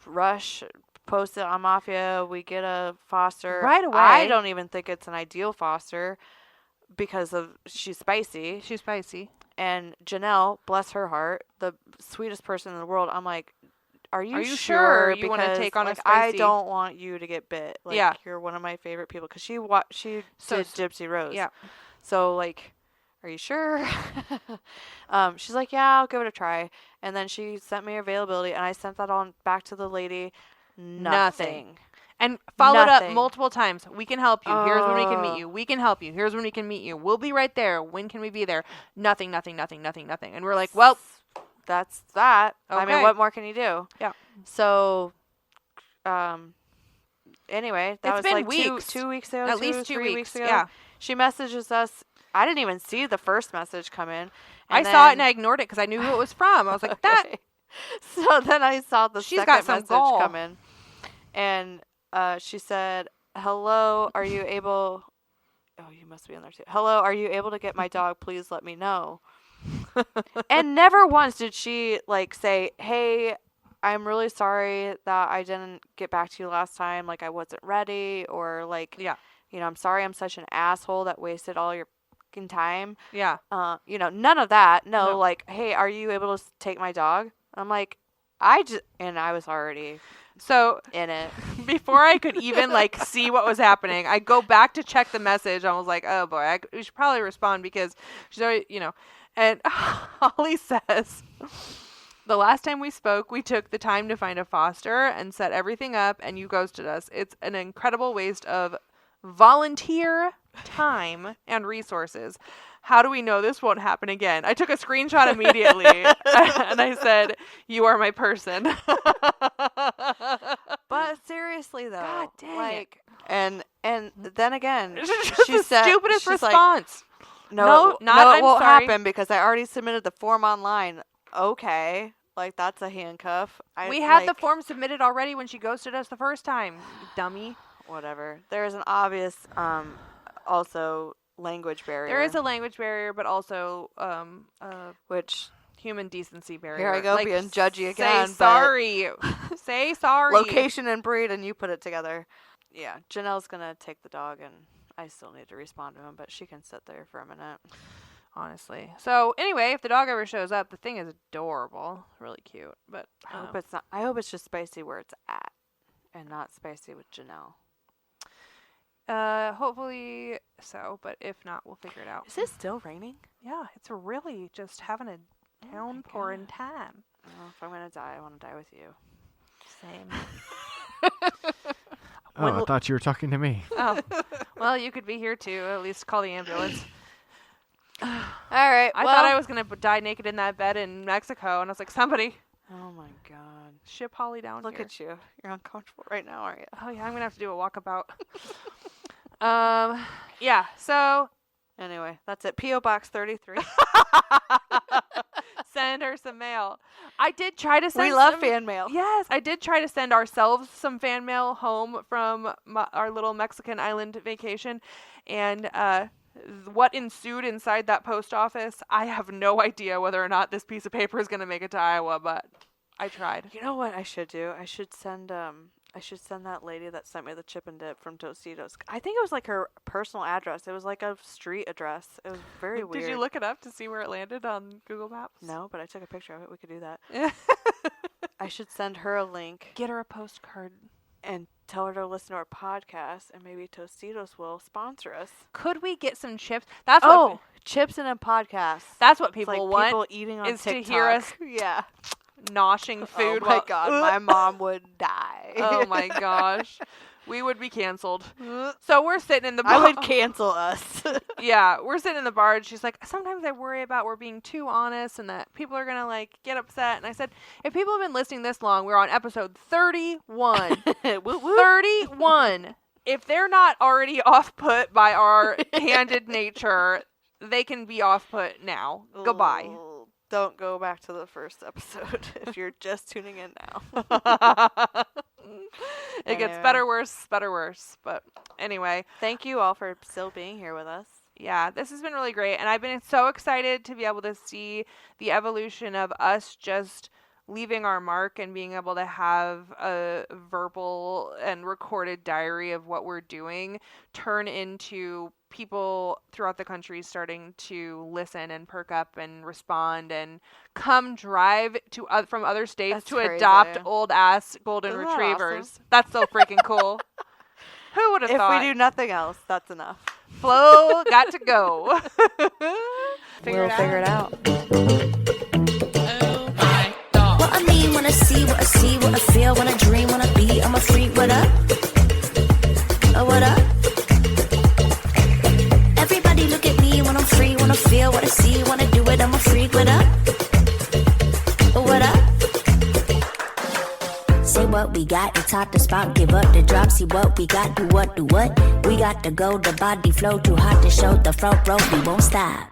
rush, post it on Mafia. We get a foster Right away. I don't even think it's an ideal foster because of she's spicy. She's spicy. And Janelle, bless her heart, the sweetest person in the world. I'm like, are you sure you want to Because, take on like, a spicy? I don't want you to get bit. Like, Yeah. you're one of my favorite people. Because she So did Gypsy Rose. Yeah. So, like, are you sure? She's like, yeah, I'll give it a try. And then she sent me her availability, and I sent that on back to the lady. Nothing. And followed up Nothing. multiple times. We can help you. Here's when we can meet Oh. you. We can help you. Here's when we can meet you. We'll be right there. When can we be there? Nothing. And we're like, well, That's that. I mean, Okay. what more can you do? Yeah. So, anyway, that It's was been like weeks. 2 weeks ago. at least 2 3 weeks. ago. Yeah. She messages us. I didn't even see the first message come in. I saw it and I ignored it because I knew who it was from. I was like, that. Okay. So then I saw the She's second got some message gall. come in, and she said, "Hello, are you able?" Oh, you must be in there too. Hello, are you able to get my dog? Please let me know. And never once did she like say, "Hey, I'm really sorry that I didn't get back to you last time. Like I wasn't ready," or like, Yeah. I'm sorry I'm such an asshole that wasted all your fucking time. Yeah. None of that. No, No. like, hey, are you able to take my dog? I'm like, and I was already So in it. before I could even like see what was happening, I go back to check the message. I was like, oh boy, we should probably respond because she's already, And Holly says, the last time we spoke, we took the time to find a foster and set everything up, and you ghosted us. It's an incredible waste of volunteer time and resources. How do we know this won't happen again? I took a screenshot immediately and I said, you are my person. But seriously though, God dang it. like, and then again, Just she the said, stupidest she's like, response. no, not it I'm won't sorry. happen because I already submitted the form online. Okay, like that's a handcuff. We had the form submitted already when she ghosted us the first time, you dummy. Whatever. There's an obvious, also language barrier. There is a language barrier, but also which. human decency barrier. Here I go Like, being judgy again. Say but sorry. Say sorry. location and breed, and you put it together. Yeah, Janelle's gonna take the dog, and I still need to respond to him, but she can sit there for a minute. Honestly. So anyway, if the dog ever shows up, the thing is adorable, really cute. But I hope it's not. I hope it's just spicy where it's at, and not spicy with Janelle. hopefully so. But if not, we'll figure it out. Is it still raining? Yeah, it's really just having a downpouring time. Well, if I'm gonna die, I want to die with you. Same. Oh, I thought you were talking to me. Oh, well, you could be here too. At least call the ambulance. All right. I thought I was gonna die naked in that bed in Mexico, and I was like, somebody Oh my God! ship Holly down Look here. at you. You're uncomfortable right now, aren't you? Oh yeah, I'm gonna have to do a walkabout. Yeah. So Anyway, that's it. P.O. Box 33. send her some mail. I did try to send. We love some, fan mail. Yes, I did try to send ourselves some fan mail home from our little Mexican island vacation, and what ensued inside that post office, I have no idea whether or not this piece of paper is going to make it to Iowa, but I tried. You know what I should do? I should send that lady that sent me the chip and dip from Tostitos. I think it was like her personal address. It was like a street address. It was very weird. Did you look it up to see where it landed on Google Maps? No, but I took a picture of it. We could do that. Yeah. I should send her a link Get her a postcard. and tell her to listen to our podcast, and maybe Tostitos will sponsor us. Could we get some chips? That's Oh, what chips in a podcast. that's what It's people like want. people eating on is to TikTok. hear us Yeah. noshing food. Oh my while- God, my mom would die. Oh my gosh. We would be canceled. So we're sitting in the bar. I would cancel us. Yeah, we're sitting in the bar and she's like, sometimes I worry about we're being too honest and that people are going to like get upset. And I said, if people have been listening this long, we're on episode 31. Woo woo. 31. If they're not already off put by our candid nature, they can be off put now. Goodbye. Ooh, don't go back to the first episode if you're just tuning in now. It gets Anyway. better, worse. But anyway, Thank you all for still being here with us. yeah, this has been really great. And I've been so excited to be able to see the evolution of us just leaving our mark and being able to have a verbal and recorded diary of what we're doing turn into people throughout the country starting to listen and perk up and respond and come drive to from other states That's to crazy. adopt old ass golden Isn't that retrievers. awesome? That's so freaking cool. Who would have If thought? we do nothing else, that's enough. Flo got to go. We'll figure it out. Oh my dog. What I mean when I see, what I see, what I feel, when I dream, when I be, I'm a freak, what up? Oh, what up? Everybody look at me when I'm free, when I feel, what I see, when I do it, I'm a freak, what up? Oh, what up? Say what we got, it's hot to spot, give up the drop, see what we got, do what, do what? We got to go, the body flow, too hot to show, the front row, we won't stop.